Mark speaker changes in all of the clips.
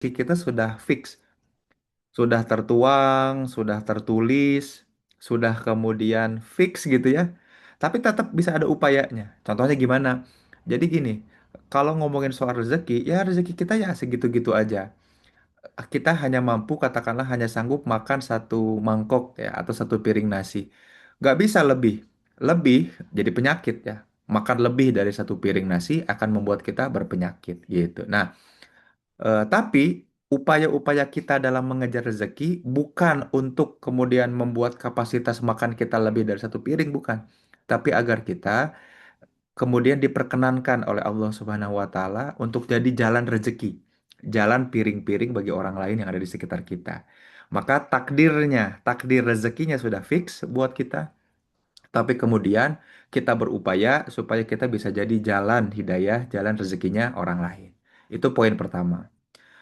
Speaker 1: kita sudah fix, sudah tertuang, sudah tertulis, sudah kemudian fix gitu ya. Tapi tetap bisa ada upayanya. Contohnya gimana? Jadi gini, kalau ngomongin soal rezeki, ya rezeki kita ya segitu-gitu aja. Kita hanya mampu, katakanlah hanya sanggup makan satu mangkok ya, atau satu piring nasi. Nggak bisa lebih. Lebih jadi penyakit ya. Makan lebih dari satu piring nasi akan membuat kita berpenyakit gitu. Nah, tapi upaya-upaya kita dalam mengejar rezeki bukan untuk kemudian membuat kapasitas makan kita lebih dari satu piring, bukan. Tapi agar kita kemudian diperkenankan oleh Allah Subhanahu wa Ta'ala untuk jadi jalan rezeki, jalan piring-piring bagi orang lain yang ada di sekitar kita. Maka takdirnya, takdir rezekinya sudah fix buat kita, tapi kemudian kita berupaya supaya kita bisa jadi jalan hidayah, jalan rezekinya orang lain. Itu poin pertama.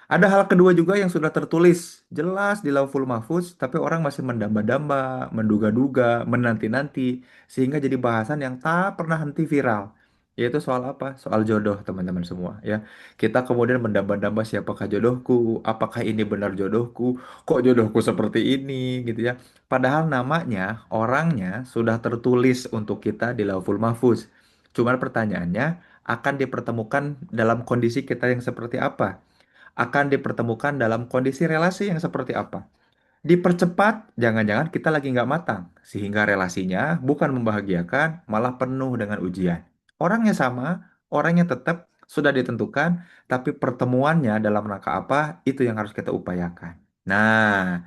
Speaker 1: Ada hal kedua juga yang sudah tertulis jelas di Lauhul Mahfuz, tapi orang masih mendamba-damba, menduga-duga, menanti-nanti, sehingga jadi bahasan yang tak pernah henti viral. Yaitu soal apa? Soal jodoh, teman-teman semua. Ya, kita kemudian mendamba-damba siapakah jodohku, apakah ini benar jodohku, kok jodohku seperti ini, gitu ya. Padahal namanya, orangnya sudah tertulis untuk kita di Lauhul Mahfuz. Cuman pertanyaannya, akan dipertemukan dalam kondisi kita yang seperti apa? Akan dipertemukan dalam kondisi relasi yang seperti apa. Dipercepat, jangan-jangan kita lagi nggak matang, sehingga relasinya bukan membahagiakan, malah penuh dengan ujian. Orangnya sama, orangnya tetap sudah ditentukan, tapi pertemuannya dalam rangka apa, itu yang harus kita upayakan. Nah,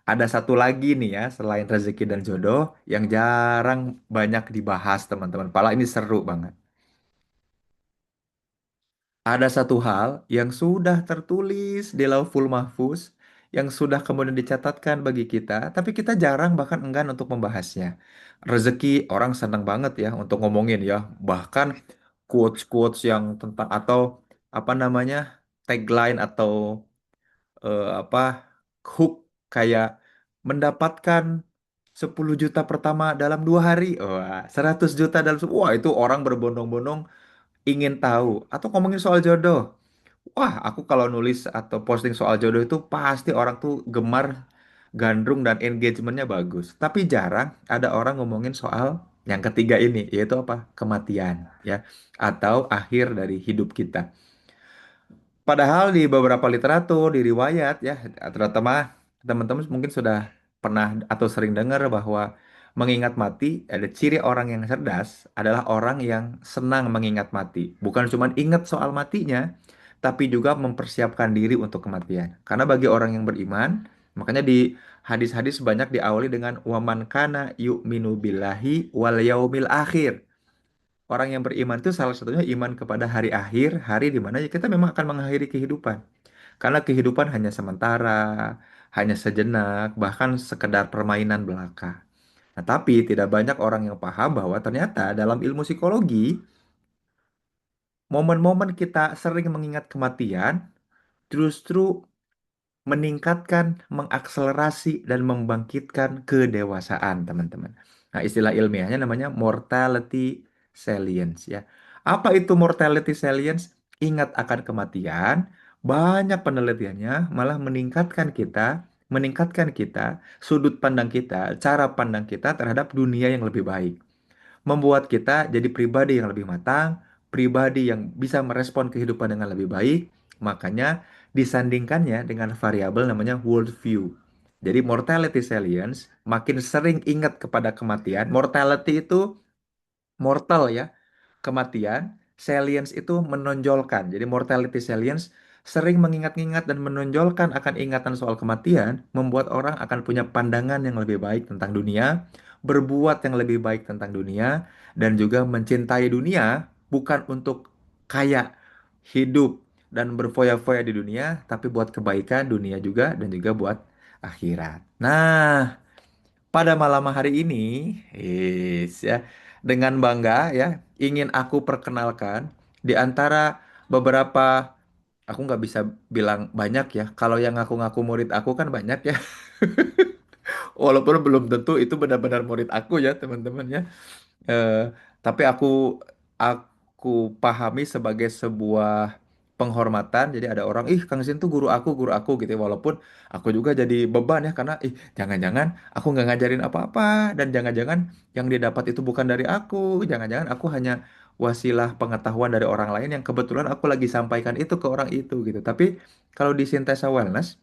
Speaker 1: ada satu lagi nih ya, selain rezeki dan jodoh, yang jarang banyak dibahas teman-teman. Pala ini seru banget. Ada satu hal yang sudah tertulis di Lauhul Mahfuz, yang sudah kemudian dicatatkan bagi kita, tapi kita jarang bahkan enggan untuk membahasnya. Rezeki orang senang banget ya untuk ngomongin ya, bahkan quotes-quotes yang tentang atau apa namanya tagline atau apa hook kayak mendapatkan 10 juta pertama dalam 2 hari, wah 100 juta dalam wah itu orang berbondong-bondong ingin tahu atau ngomongin soal jodoh. Wah, aku kalau nulis atau posting soal jodoh itu pasti orang tuh gemar, gandrung dan engagementnya bagus. Tapi jarang ada orang ngomongin soal yang ketiga ini, yaitu apa? Kematian, ya, atau akhir dari hidup kita. Padahal di beberapa literatur, di riwayat ya, terutama teman-teman mungkin sudah pernah atau sering dengar bahwa mengingat mati, ada ciri orang yang cerdas adalah orang yang senang mengingat mati. Bukan cuma ingat soal matinya, tapi juga mempersiapkan diri untuk kematian. Karena bagi orang yang beriman, makanya di hadis-hadis banyak diawali dengan waman kana yu'minu billahi wal yaumil akhir. Orang yang beriman itu salah satunya iman kepada hari akhir, hari di mana ya kita memang akan mengakhiri kehidupan. Karena kehidupan hanya sementara, hanya sejenak, bahkan sekedar permainan belaka. Nah, tapi tidak banyak orang yang paham bahwa ternyata dalam ilmu psikologi, momen-momen kita sering mengingat kematian justru meningkatkan, mengakselerasi, dan membangkitkan kedewasaan, teman-teman. Nah, istilah ilmiahnya namanya mortality salience ya. Apa itu mortality salience? Ingat akan kematian, banyak penelitiannya malah meningkatkan kita, sudut pandang kita, cara pandang kita terhadap dunia yang lebih baik, membuat kita jadi pribadi yang lebih matang, pribadi yang bisa merespon kehidupan dengan lebih baik. Makanya disandingkannya dengan variabel namanya world view. Jadi mortality salience makin sering ingat kepada kematian. Mortality itu mortal ya, kematian. Salience itu menonjolkan. Jadi mortality salience sering mengingat-ingat dan menonjolkan akan ingatan soal kematian, membuat orang akan punya pandangan yang lebih baik tentang dunia, berbuat yang lebih baik tentang dunia, dan juga mencintai dunia bukan untuk kaya, hidup, dan berfoya-foya di dunia, tapi buat kebaikan dunia juga dan juga buat akhirat. Nah, pada malam hari ini, ya, dengan bangga ya, ingin aku perkenalkan di antara beberapa, aku nggak bisa bilang banyak ya. Kalau yang ngaku-ngaku murid aku kan banyak ya. Walaupun belum tentu itu benar-benar murid aku ya, teman-teman ya. Eh, tapi aku pahami sebagai sebuah penghormatan. Jadi ada orang, ih Kang Zin tuh guru aku gitu ya. Walaupun aku juga jadi beban ya, karena ih jangan-jangan aku nggak ngajarin apa-apa, dan jangan-jangan yang dia dapat itu bukan dari aku, jangan-jangan aku hanya wasilah pengetahuan dari orang lain yang kebetulan aku lagi sampaikan itu ke orang itu gitu. Tapi kalau di Sintesa Wellness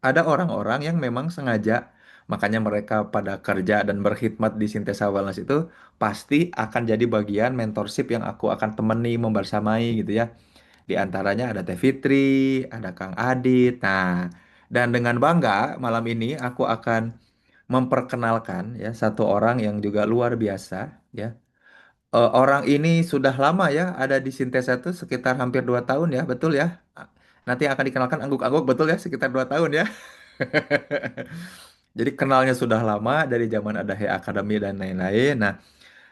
Speaker 1: ada orang-orang yang memang sengaja, makanya mereka pada kerja dan berkhidmat di Sintesa Wellness itu pasti akan jadi bagian mentorship yang aku akan temani, membersamai gitu ya. Di antaranya ada Teh Fitri, ada Kang Adit. Nah, dan dengan bangga malam ini aku akan memperkenalkan ya satu orang yang juga luar biasa ya. Orang ini sudah lama ya ada di Sintesa itu sekitar hampir 2 tahun ya, betul ya? Nanti akan dikenalkan angguk-angguk, betul ya, sekitar 2 tahun ya. Jadi kenalnya sudah lama dari zaman ada He Academy dan lain-lain. Nah,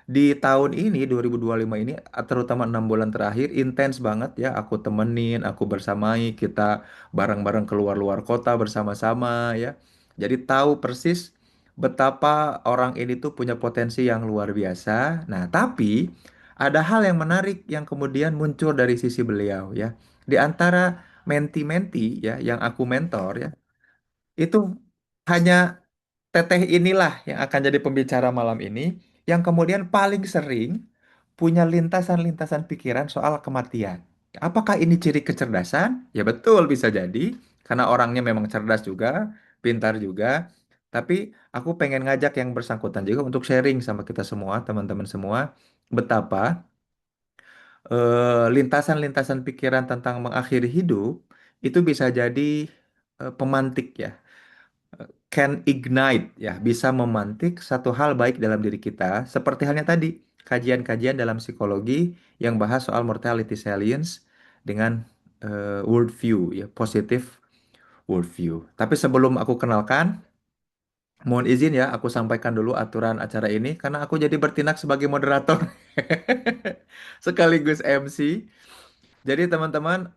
Speaker 1: di tahun ini 2025 ini terutama 6 bulan terakhir intens banget ya, aku temenin, aku bersamai, kita bareng-bareng keluar luar kota bersama-sama ya. Jadi tahu persis betapa orang ini tuh punya potensi yang luar biasa. Nah, tapi ada hal yang menarik yang kemudian muncul dari sisi beliau ya. Di antara menti-menti ya yang aku mentor ya, itu hanya Teteh inilah yang akan jadi pembicara malam ini, yang kemudian paling sering punya lintasan-lintasan pikiran soal kematian. Apakah ini ciri kecerdasan? Ya betul, bisa jadi. Karena orangnya memang cerdas juga, pintar juga. Tapi aku pengen ngajak yang bersangkutan juga untuk sharing sama kita semua, teman-teman semua, betapa lintasan-lintasan pikiran tentang mengakhiri hidup itu bisa jadi pemantik ya, can ignite ya, bisa memantik satu hal baik dalam diri kita, seperti halnya tadi kajian-kajian dalam psikologi yang bahas soal mortality salience dengan worldview ya, positive worldview. Tapi sebelum aku kenalkan, mohon izin ya, aku sampaikan dulu aturan acara ini karena aku jadi bertindak sebagai moderator sekaligus MC. Jadi teman-teman,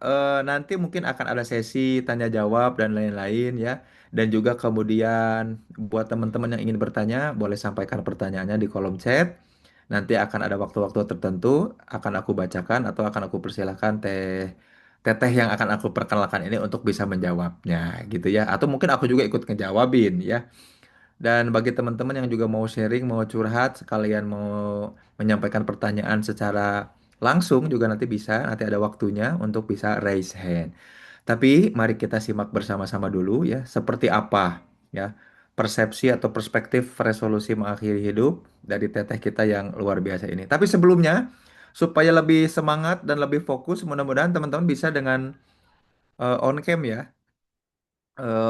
Speaker 1: nanti mungkin akan ada sesi tanya jawab dan lain-lain ya. Dan juga kemudian buat teman-teman yang ingin bertanya, boleh sampaikan pertanyaannya di kolom chat. Nanti akan ada waktu-waktu tertentu, akan aku bacakan atau akan aku persilahkan teteh yang akan aku perkenalkan ini untuk bisa menjawabnya gitu ya. Atau mungkin aku juga ikut ngejawabin ya. Dan bagi teman-teman yang juga mau sharing, mau curhat, sekalian mau menyampaikan pertanyaan secara langsung juga nanti bisa, nanti ada waktunya untuk bisa raise hand. Tapi mari kita simak bersama-sama dulu ya, seperti apa ya persepsi atau perspektif resolusi mengakhiri hidup dari teteh kita yang luar biasa ini. Tapi sebelumnya, supaya lebih semangat dan lebih fokus, mudah-mudahan teman-teman bisa dengan on cam ya,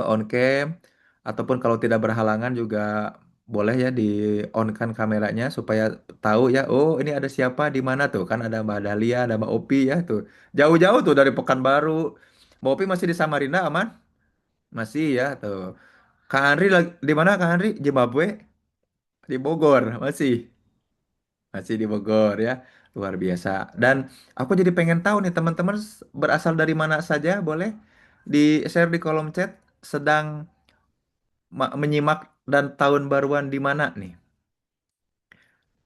Speaker 1: on cam, ataupun kalau tidak berhalangan juga boleh ya di on kan kameranya supaya tahu ya, oh ini ada siapa di mana tuh, kan ada Mbak Dahlia, ada Mbak Opi ya tuh, jauh-jauh tuh dari Pekanbaru. Mbak Opi masih di Samarinda aman, masih ya tuh. Kak Andri lagi di mana? Kak Andri Zimbabwe, di Bogor masih, di Bogor ya, luar biasa. Dan aku jadi pengen tahu nih teman-teman berasal dari mana saja, boleh di share di kolom chat, sedang menyimak dan tahun baruan di mana nih?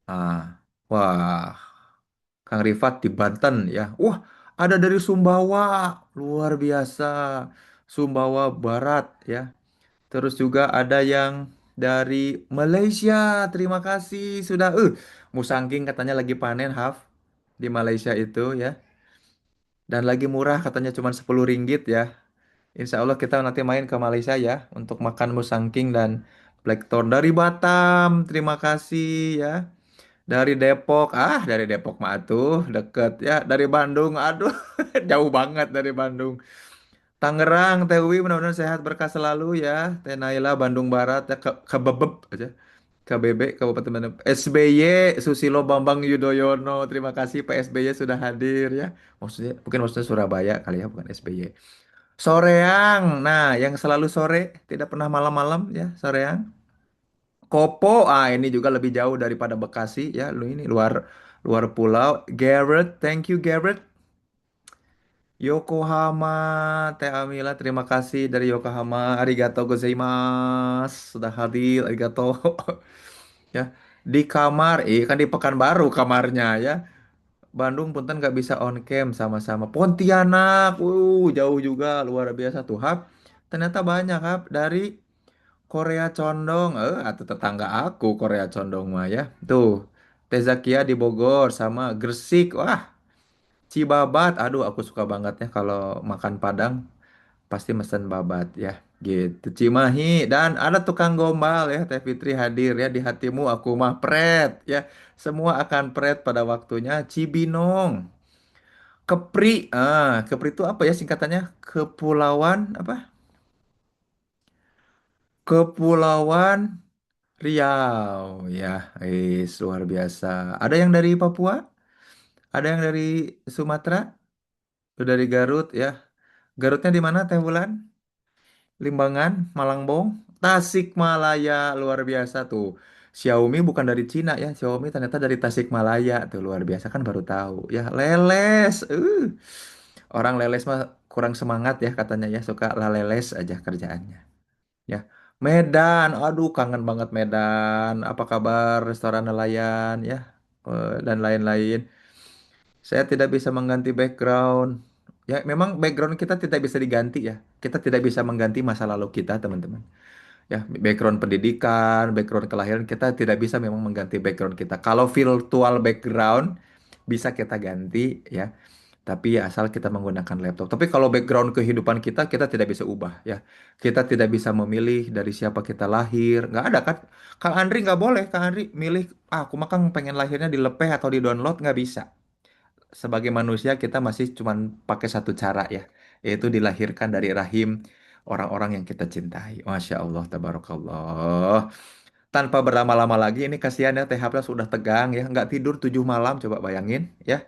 Speaker 1: Ah, wah, Kang Rifat di Banten ya. Wah, ada dari Sumbawa, luar biasa. Sumbawa Barat ya. Terus juga ada yang dari Malaysia. Terima kasih sudah. Musangking katanya lagi panen Haf di Malaysia itu ya. Dan lagi murah katanya cuma 10 ringgit ya. Insya Allah kita nanti main ke Malaysia ya untuk makan musangking dan blackthorn dari Batam. Terima kasih ya. Dari Depok, dari Depok mah tuh deket ya. Dari Bandung, aduh jauh banget dari Bandung. Tangerang, Teh Uwi mudah-mudahan sehat berkah selalu ya. Teh Naila, Bandung Barat ya, ke Bebek aja. KBB, Kabupaten Bandung. SBY, Susilo Bambang Yudhoyono. Terima kasih Pak SBY sudah hadir ya. Maksudnya, mungkin maksudnya Surabaya kali ya, bukan SBY. Soreang, nah yang selalu sore, tidak pernah malam-malam ya, Soreang. Kopo, ini juga lebih jauh daripada Bekasi ya. Lu ini luar luar pulau. Garrett, thank you Garrett. Yokohama, Teh Amila, terima kasih dari Yokohama. Arigato gozaimasu. Sudah hadir, arigato. Ya. Di kamar, kan di Pekanbaru kamarnya ya. Bandung punten nggak bisa on cam sama-sama. Pontianak, jauh juga luar biasa tuh Hap. Ternyata banyak Hap dari Korea Condong, atau tetangga aku Korea Condong mah ya. Tuh, Tezakia di Bogor sama Gresik. Wah, Cibabat. Aduh, aku suka banget ya kalau makan Padang pasti mesen babat ya. Gitu. Cimahi dan ada tukang gombal ya. Teh Fitri hadir ya di hatimu aku mah pret ya. Semua akan pret pada waktunya. Cibinong, Kepri. Kepri itu apa ya singkatannya? Kepulauan apa? Kepulauan Riau ya, luar biasa. Ada yang dari Papua, ada yang dari Sumatera, dari Garut ya. Garutnya di mana Teh Wulan? Limbangan, Malangbong, Tasikmalaya luar biasa tuh. Xiaomi bukan dari Cina ya, Xiaomi ternyata dari Tasikmalaya tuh luar biasa kan baru tahu ya. Leles, orang leles mah kurang semangat ya katanya ya suka laleles aja kerjaannya. Ya, Medan, aduh kangen banget Medan. Apa kabar restoran nelayan ya, dan lain-lain. Saya tidak bisa mengganti background. Ya, memang background kita tidak bisa diganti ya. Kita tidak bisa mengganti masa lalu kita, teman-teman. Ya, background pendidikan, background kelahiran kita tidak bisa memang mengganti background kita. Kalau virtual background bisa kita ganti ya. Tapi ya asal kita menggunakan laptop. Tapi kalau background kehidupan kita, kita tidak bisa ubah ya. Kita tidak bisa memilih dari siapa kita lahir. Nggak ada kan? Kang Andri nggak boleh. Kang Andri milih, aku mah kan pengen lahirnya di lepeh atau di download. Nggak bisa. Sebagai manusia kita masih cuman pakai satu cara ya. Yaitu dilahirkan dari rahim orang-orang yang kita cintai. Masya Allah, tabarakallah. Tanpa berlama-lama lagi, ini kasihan ya, THP sudah tegang ya. Nggak tidur 7 malam, coba bayangin ya.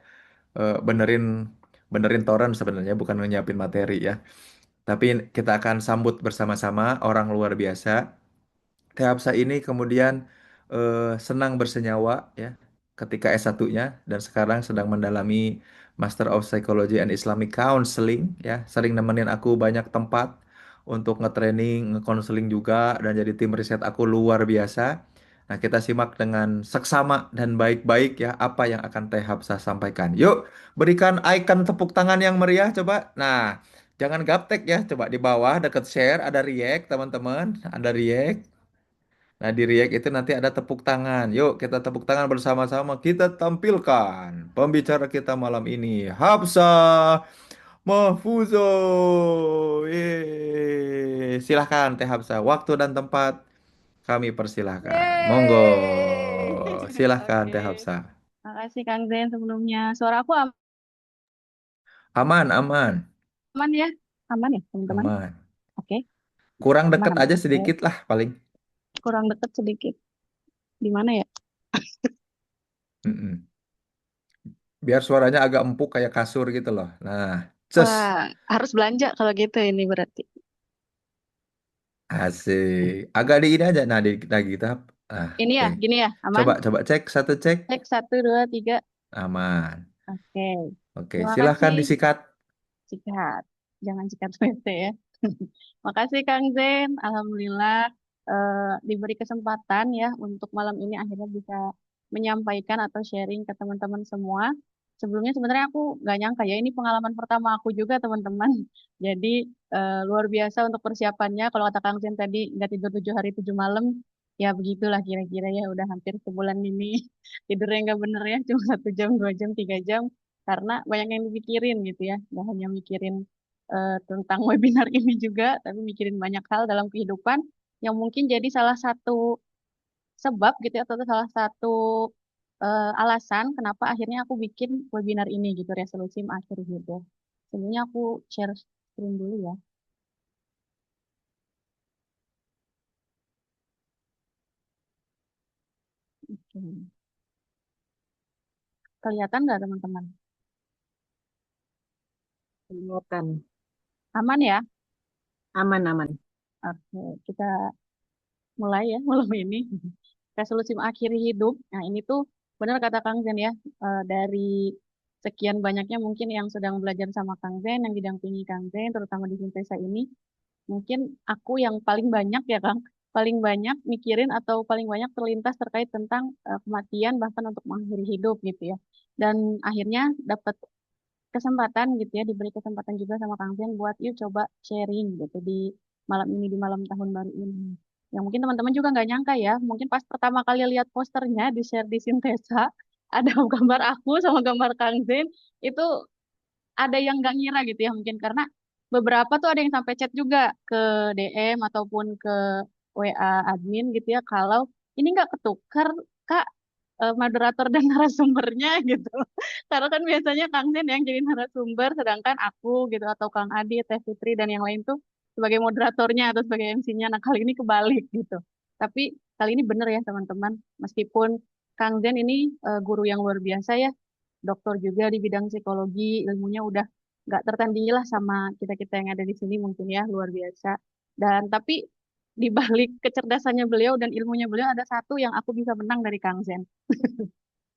Speaker 1: Benerin benerin toren sebenarnya bukan nyiapin materi ya. Tapi kita akan sambut bersama-sama orang luar biasa. Teh Hapsa ini kemudian senang bersenyawa ya ketika S1-nya dan sekarang sedang mendalami Master of Psychology and Islamic Counseling ya. Sering nemenin aku banyak tempat untuk nge-training, nge-counseling juga dan jadi tim riset aku luar biasa. Nah, kita simak dengan seksama dan baik-baik ya apa yang akan Teh Hapsa sampaikan. Yuk, berikan icon tepuk tangan yang meriah coba. Nah, jangan gaptek ya, coba di bawah deket share ada react teman-teman, ada react. Nah, di React itu nanti ada tepuk tangan. Yuk, kita tepuk tangan bersama-sama. Kita tampilkan pembicara kita malam ini, Hapsa Mahfuzo. Silahkan, Teh Hapsa. Waktu dan tempat kami persilahkan. Monggo.
Speaker 2: Yeay.
Speaker 1: Silahkan,
Speaker 2: Oke.
Speaker 1: Teh Hapsa.
Speaker 2: Makasih Kang Zen sebelumnya. Suara aku
Speaker 1: Aman, aman,
Speaker 2: aman ya? Aman ya, teman-teman?
Speaker 1: aman.
Speaker 2: Oke,
Speaker 1: Kurang
Speaker 2: aman
Speaker 1: deket
Speaker 2: aman.
Speaker 1: aja
Speaker 2: Oke.
Speaker 1: sedikit lah paling.
Speaker 2: Kurang deket sedikit. Di mana ya?
Speaker 1: Mm-mm. Biar suaranya agak empuk kayak kasur gitu loh. Nah, cus.
Speaker 2: Wah, harus belanja kalau gitu ini berarti.
Speaker 1: Asik. Agak di ini aja. Nah, di lagi kita.
Speaker 2: Ini
Speaker 1: Oke.
Speaker 2: ya, gini ya, aman?
Speaker 1: Coba, coba cek. Satu cek.
Speaker 2: Cek 1, 2, 3.
Speaker 1: Aman.
Speaker 2: Oke.
Speaker 1: Oke,
Speaker 2: Terima
Speaker 1: silahkan
Speaker 2: kasih.
Speaker 1: disikat.
Speaker 2: Sikat. Jangan sikat WT ya. Makasih Kang Zen. Alhamdulillah diberi kesempatan ya untuk malam ini akhirnya bisa menyampaikan atau sharing ke teman-teman semua. Sebelumnya sebenarnya aku nggak nyangka ya ini pengalaman pertama aku juga teman-teman. Jadi luar biasa untuk persiapannya. Kalau kata Kang Zen tadi nggak tidur 7 hari 7 malam, ya begitulah kira-kira ya udah hampir sebulan ini tidurnya nggak bener ya, cuma 1 jam, 2 jam, 3 jam karena banyak yang dipikirin gitu ya, nggak hanya mikirin tentang webinar ini juga, tapi mikirin banyak hal dalam kehidupan yang mungkin jadi salah satu sebab gitu ya, atau salah satu alasan kenapa akhirnya aku bikin webinar ini gitu, resolusi mengakhiri hidup. Sebelumnya aku share screen dulu ya. Oke. Kelihatan nggak teman-teman?
Speaker 3: Kelihatan.
Speaker 2: Aman ya?
Speaker 3: Aman, aman.
Speaker 2: Oke, kita mulai ya malam ini. Resolusi mengakhiri hidup. Nah, ini tuh benar kata Kang Zen ya, dari sekian banyaknya mungkin yang sedang belajar sama Kang Zen, yang didampingi Kang Zen, terutama di Sintesa ini, mungkin aku yang paling banyak ya Kang, paling banyak mikirin atau paling banyak terlintas terkait tentang kematian bahkan untuk mengakhiri hidup gitu ya. Dan akhirnya dapat kesempatan gitu ya, diberi kesempatan juga sama Kang Zen buat yuk coba sharing gitu di malam ini, di malam tahun baru ini. Yang mungkin teman-teman juga nggak nyangka ya, mungkin pas pertama kali lihat posternya di share di Sintesa, ada gambar aku sama gambar Kang Zen, itu ada yang nggak ngira gitu ya, mungkin karena beberapa tuh ada yang sampai chat juga ke DM ataupun ke WA admin gitu ya, kalau ini nggak ketukar Kak, moderator dan narasumbernya gitu. Karena kan biasanya Kang Zen yang jadi narasumber, sedangkan aku gitu atau Kang Adi, Teh Fitri dan yang lain tuh sebagai moderatornya atau sebagai MC-nya. Nah kali ini kebalik gitu. Tapi kali ini bener ya teman-teman, meskipun Kang Zen ini guru yang luar biasa ya, dokter juga di bidang psikologi, ilmunya udah nggak tertandingi lah sama kita-kita yang ada di sini mungkin ya, luar biasa. Dan tapi di balik kecerdasannya beliau dan ilmunya beliau ada satu yang aku bisa menang dari Kang Zen,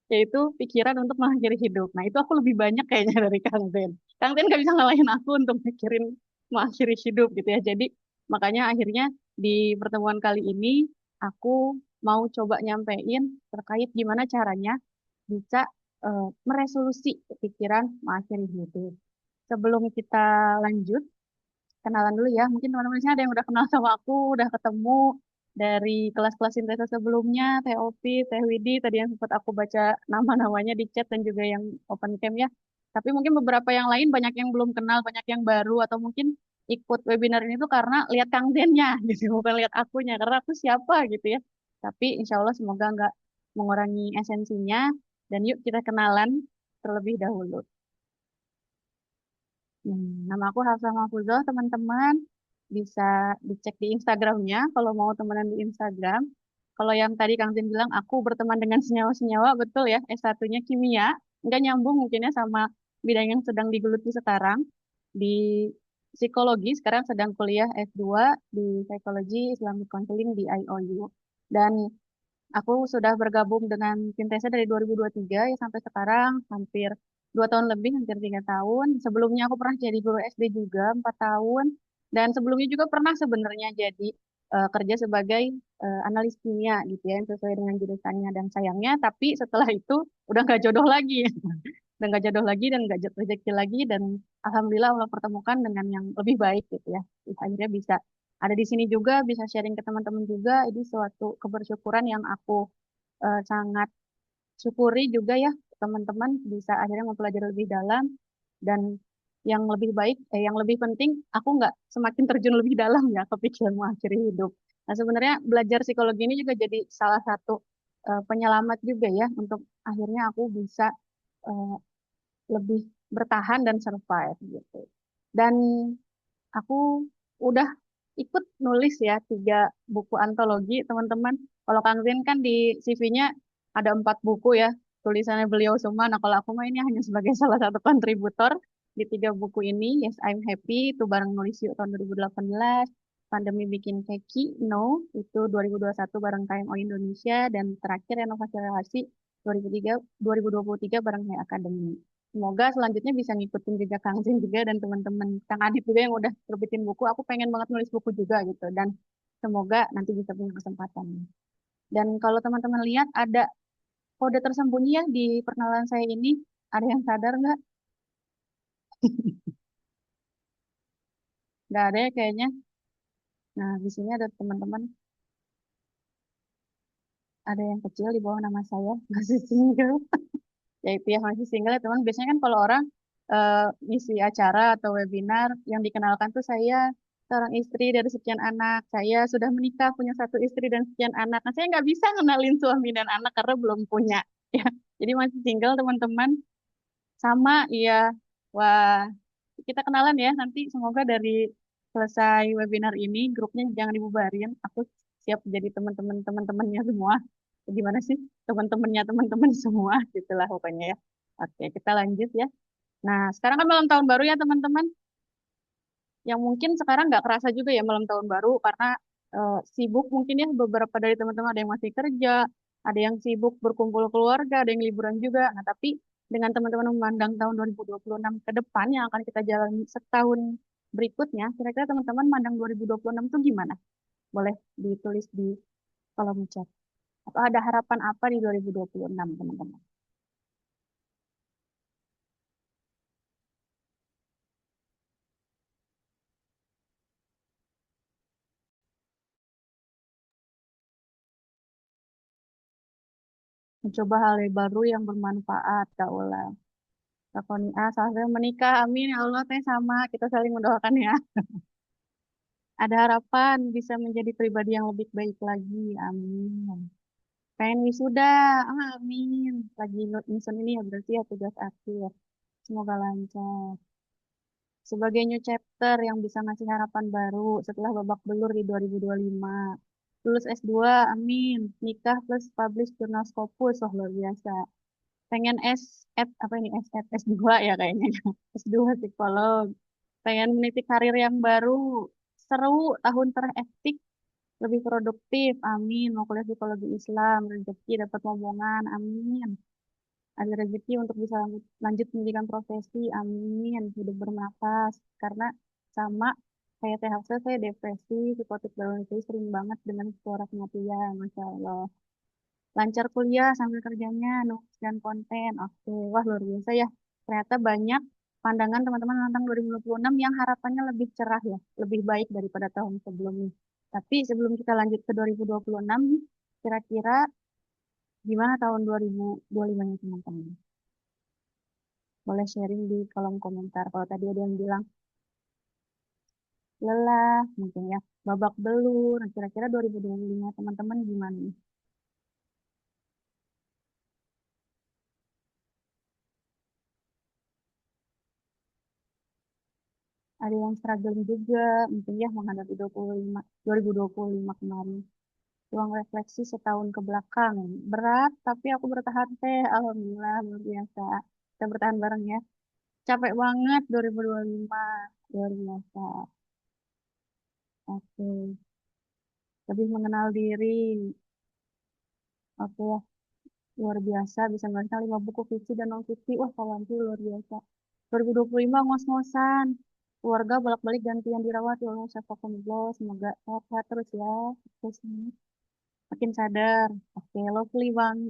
Speaker 2: yaitu pikiran untuk mengakhiri hidup. Nah, itu aku lebih banyak kayaknya dari Kang Zen. Kang Zen gak bisa ngalahin aku untuk mikirin mengakhiri hidup gitu ya. Jadi, makanya akhirnya di pertemuan kali ini, aku mau coba nyampein terkait gimana caranya bisa meresolusi pikiran mengakhiri hidup. Sebelum kita lanjut, kenalan dulu ya. Mungkin teman-teman di sini ada yang udah kenal sama aku, udah ketemu dari kelas-kelas sintesa sebelumnya, Teh Opi, Teh Widi, tadi yang sempat aku baca nama-namanya di chat dan juga yang open cam ya. Tapi mungkin beberapa yang lain banyak yang belum kenal, banyak yang baru, atau mungkin ikut webinar ini tuh karena lihat Kang Zennya gitu, bukan lihat akunya, karena aku siapa gitu ya. Tapi insya Allah semoga nggak mengurangi esensinya, dan yuk kita kenalan terlebih dahulu. Nama aku Hafsah Mahfuzah, teman-teman. Bisa dicek di Instagramnya kalau mau temenan di Instagram. Kalau yang tadi Kang Zin bilang, aku berteman dengan senyawa-senyawa, betul ya, S1-nya kimia. Nggak nyambung mungkinnya sama bidang yang sedang digeluti sekarang. Di psikologi, sekarang sedang kuliah S2 di Psikologi Islamic Counseling di IOU. Dan aku sudah bergabung dengan Sintesa dari 2023 ya sampai sekarang hampir 2 tahun lebih, hampir 3 tahun. Sebelumnya aku pernah jadi guru SD juga 4 tahun. Dan sebelumnya juga pernah sebenarnya jadi kerja sebagai analis kimia gitu ya, yang sesuai dengan jurusannya. Dan sayangnya, tapi setelah itu udah nggak jodoh lagi. Udah nggak jodoh lagi dan nggak rezeki lagi. Dan Alhamdulillah Allah pertemukan dengan yang lebih baik gitu ya. Terus akhirnya bisa ada di sini juga, bisa sharing ke teman-teman juga. Ini suatu kebersyukuran yang aku sangat syukuri juga ya, teman-teman bisa akhirnya mempelajari lebih dalam. Dan yang lebih baik, yang lebih penting, aku nggak semakin terjun lebih dalam ya ke pikiran mengakhiri hidup. Nah sebenarnya belajar psikologi ini juga jadi salah satu penyelamat juga ya, untuk akhirnya aku bisa eh, lebih bertahan dan survive gitu. Dan aku udah ikut nulis ya 3 buku antologi, teman-teman. Kalau Kang Zin kan di CV-nya ada 4 buku ya, tulisannya beliau semua. Nah, kalau aku mah ini hanya sebagai salah satu kontributor di 3 buku ini. Yes, I'm Happy, itu bareng nulis yuk tahun 2018. Pandemi bikin keki, No, itu 2021 bareng KMO Indonesia. Dan terakhir renovasi relasi 2023 bareng Hai Academy. Semoga selanjutnya bisa ngikutin jejak Kang Zin juga dan teman-teman Kang Adit juga yang udah terbitin buku. Aku pengen banget nulis buku juga gitu. Dan semoga nanti bisa punya kesempatan. Dan kalau teman-teman lihat ada kode tersembunyi ya di perkenalan saya ini. Ada yang sadar nggak? Nggak ada ya kayaknya. Nah, di sini ada teman-teman. Ada yang kecil di bawah nama saya. Masih single. Ya itu ya, masih single ya teman. Biasanya kan kalau orang ngisi acara atau webinar yang dikenalkan tuh, saya seorang istri dari sekian anak, saya sudah menikah punya 1 istri dan sekian anak. Nah saya nggak bisa ngenalin suami dan anak karena belum punya ya. Jadi masih single teman-teman. Sama iya. Wah, kita kenalan ya nanti, semoga dari selesai webinar ini grupnya jangan dibubarin. Aku siap jadi teman-temannya semua. Gimana sih, teman-temannya teman-teman semua gitulah pokoknya ya. Oke, kita lanjut ya. Nah, sekarang kan malam tahun baru ya teman-teman. Yang mungkin sekarang nggak kerasa juga ya malam tahun baru karena sibuk mungkin ya, beberapa dari teman-teman ada yang masih kerja, ada yang sibuk berkumpul keluarga, ada yang liburan juga. Nah, tapi dengan teman-teman memandang tahun 2026 ke depan yang akan kita jalani setahun berikutnya, kira-kira teman-teman mandang 2026 itu gimana? Boleh ditulis di kolom chat. Atau ada harapan apa di 2026, teman-teman? mencoba hal yang baru yang bermanfaat, Kak Ula. Lakoni A, salah satu menikah, amin ya Allah, teh sama, kita saling mendoakan ya. Ada harapan bisa menjadi pribadi yang lebih baik lagi, amin. Pengen wisuda, amin. Lagi nyusun ini ya berarti ya tugas akhir. Semoga lancar. Sebagai new chapter yang bisa ngasih harapan baru setelah babak belur di 2025. Lulus S2, amin. Nikah plus publish jurnal Scopus, wah luar biasa. Pengen apa ini S2 ya kayaknya. S2 psikolog. Pengen meniti karir yang baru. Seru, tahun terhektik, lebih produktif, amin. Mau kuliah psikologi Islam, rezeki dapat momongan, amin. Ada rezeki untuk bisa lanjut pendidikan profesi, amin. Hidup bernapas, karena sama kayak Teh Hafsa, saya depresi, psikotik itu sering banget dengan suara kematian, Masya Allah. Lancar kuliah sambil kerjanya, nulis dan konten, oke. Wah, luar biasa ya. Ternyata banyak pandangan teman-teman tentang 2026 yang harapannya lebih cerah ya, lebih baik daripada tahun sebelumnya. Tapi sebelum kita lanjut ke 2026, kira-kira gimana tahun 2025-nya teman-teman? Boleh sharing di kolom komentar. Kalau tadi ada yang bilang lelah, mungkin ya, babak belur. Nah, kira-kira 2025 teman-teman gimana nih? Ada yang struggling juga, mungkin ya menghadapi 2025 kemarin. Ruang refleksi setahun ke belakang. Berat, tapi aku bertahan teh. Alhamdulillah, luar biasa. Kita bertahan bareng ya. Capek banget 2025. Luar biasa. Oke. Lebih mengenal diri. Oke ya. Luar biasa. Bisa membaca 5 buku fiksi dan non-fiksi. Wah, kawan tuh luar biasa. 2025 ngos-ngosan. Keluarga bolak-balik gantian dirawat. Ya Allah, saya semoga sehat terus ya. Terus ini. Makin sadar. Oke,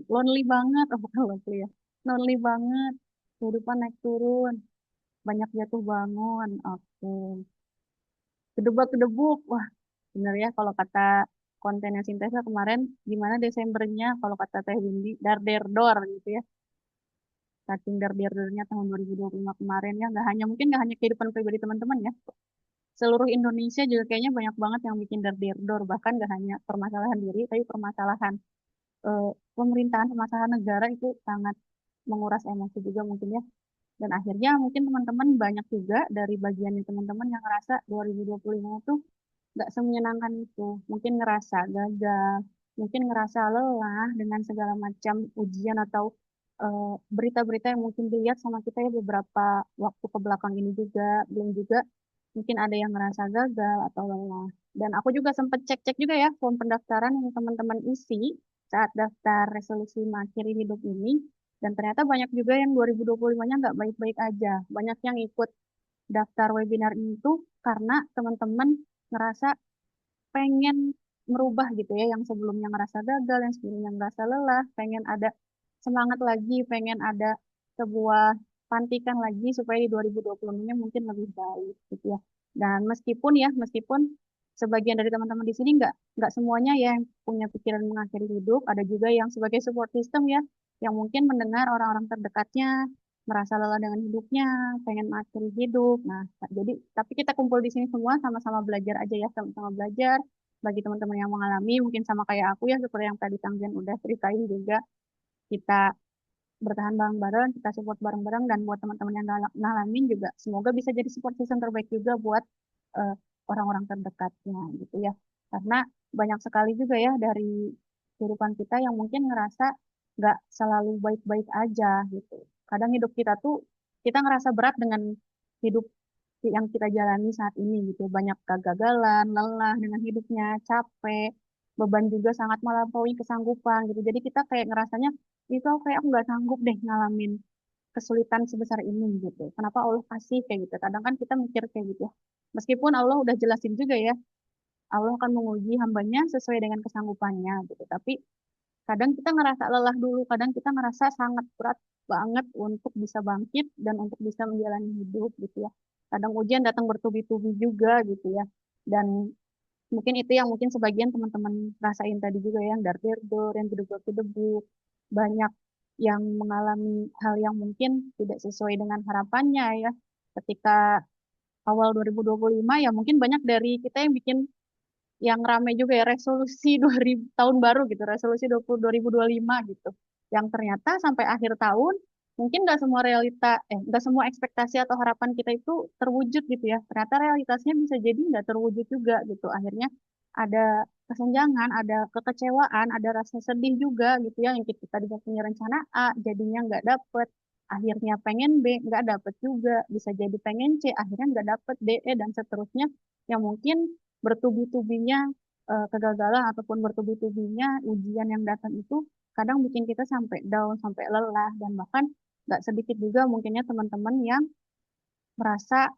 Speaker 2: lonely banget. Oh, bukan lovely ya. Lonely banget. Kehidupan naik turun. Banyak jatuh bangun. Oke. Kedebak-kedebuk. Wah, bener ya kalau kata kontennya Sintesa kemarin, gimana Desembernya kalau kata Teh Windy, dar der dor gitu ya. Saking dar der dornya tahun 2025 kemarin ya. Mungkin nggak hanya kehidupan pribadi teman-teman ya. Seluruh Indonesia juga kayaknya banyak banget yang bikin dar der dor. Bahkan nggak hanya permasalahan diri, tapi permasalahan eh, pemerintahan, permasalahan negara itu sangat menguras emosi juga mungkin ya. Dan akhirnya mungkin teman-teman banyak juga dari bagiannya teman-teman yang ngerasa 2025 itu nggak semenyenangkan itu. Mungkin ngerasa gagal, mungkin ngerasa lelah dengan segala macam ujian atau berita-berita yang mungkin dilihat sama kita ya beberapa waktu ke belakang ini juga. Belum juga mungkin ada yang ngerasa gagal atau lelah. Dan aku juga sempat cek-cek juga ya form pendaftaran yang teman-teman isi saat daftar resolusi mengakhiri hidup ini. Dan ternyata banyak juga yang 2025-nya nggak baik-baik aja. Banyak yang ikut daftar webinar itu karena teman-teman ngerasa pengen merubah gitu ya, yang sebelumnya ngerasa gagal, yang sebelumnya ngerasa lelah, pengen ada semangat lagi, pengen ada sebuah pantikan lagi supaya di 2026-nya mungkin lebih baik gitu ya. Dan meskipun sebagian dari teman-teman di sini nggak semuanya ya yang punya pikiran mengakhiri hidup, ada juga yang sebagai support system ya, yang mungkin mendengar orang-orang terdekatnya merasa lelah dengan hidupnya, pengen mengakhiri hidup. Nah, jadi tapi kita kumpul di sini semua sama-sama belajar aja ya, sama-sama belajar. Bagi teman-teman yang mengalami, mungkin sama kayak aku ya, seperti yang tadi Tanggen udah ceritain juga, kita bertahan bareng-bareng, kita support bareng-bareng, dan buat teman-teman yang ngalamin juga, semoga bisa jadi support system terbaik juga buat eh, orang-orang terdekatnya gitu ya. Karena banyak sekali juga ya dari kehidupan kita yang mungkin ngerasa nggak selalu baik-baik aja gitu. Kadang hidup kita tuh, kita ngerasa berat dengan hidup yang kita jalani saat ini gitu. Banyak kegagalan, lelah dengan hidupnya, capek, beban juga sangat melampaui kesanggupan gitu. Jadi kita kayak ngerasanya itu kayak aku nggak sanggup deh ngalamin kesulitan sebesar ini gitu. Kenapa Allah kasih kayak gitu? Kadang kan kita mikir kayak gitu. Meskipun Allah udah jelasin juga ya, Allah akan menguji hambanya sesuai dengan kesanggupannya gitu. Tapi kadang kita ngerasa lelah dulu, kadang kita ngerasa sangat berat banget untuk bisa bangkit dan untuk bisa menjalani hidup gitu ya. Kadang ujian datang bertubi-tubi juga gitu ya. Dan mungkin itu yang mungkin sebagian teman-teman rasain tadi juga ya, yang dar der dor, yang gedebuk-gedebuk. banyak yang mengalami hal yang mungkin tidak sesuai dengan harapannya ya. Ketika awal 2025 ya mungkin banyak dari kita yang bikin yang rame juga ya resolusi 2000 tahun baru gitu, resolusi 2025 gitu. Yang ternyata sampai akhir tahun mungkin nggak semua nggak semua ekspektasi atau harapan kita itu terwujud gitu ya. Ternyata realitasnya bisa jadi nggak terwujud juga gitu. Akhirnya ada kesenjangan, ada kekecewaan, ada rasa sedih juga gitu ya yang kita tadinya punya rencana A jadinya nggak dapet. Akhirnya pengen B nggak dapet juga, bisa jadi pengen C akhirnya nggak dapet D, E dan seterusnya yang mungkin bertubi-tubinya kegagalan ataupun bertubi-tubinya ujian yang datang itu kadang bikin kita sampai down, sampai lelah dan bahkan nggak sedikit juga mungkinnya teman-teman yang merasa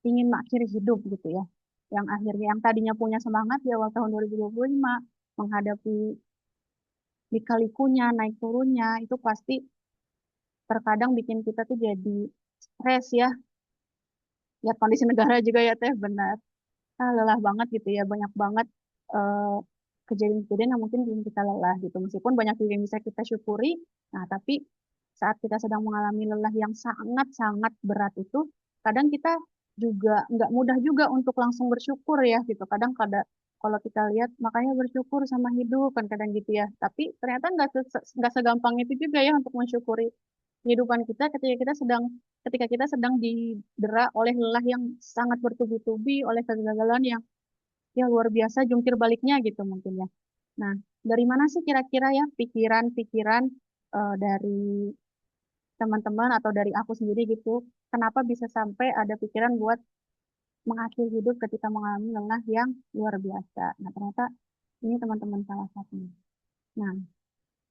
Speaker 2: ingin mengakhiri hidup gitu ya. Yang akhirnya yang tadinya punya semangat di awal tahun 2025 menghadapi lika-likunya, naik turunnya itu pasti terkadang bikin kita tuh jadi stres ya. Ya kondisi negara juga ya teh benar. Lelah banget gitu ya, banyak banget eh, kejadian-kejadian yang mungkin bikin kita lelah gitu. Meskipun banyak juga yang bisa kita syukuri, nah tapi saat kita sedang mengalami lelah yang sangat-sangat berat itu, kadang kita juga nggak mudah juga untuk langsung bersyukur ya gitu. Kadang kalau kita lihat makanya bersyukur sama hidup kan kadang gitu ya. Tapi ternyata nggak segampang itu juga ya untuk mensyukuri kehidupan kita ketika kita sedang didera oleh lelah yang sangat bertubi-tubi oleh kegagalan yang ya luar biasa jungkir baliknya gitu mungkin ya. Nah, dari mana sih kira-kira ya pikiran-pikiran dari teman-teman atau dari aku sendiri gitu, kenapa bisa sampai ada pikiran buat mengakhiri hidup ketika mengalami lelah yang luar biasa. Nah, ternyata ini teman-teman salah satunya. Nah,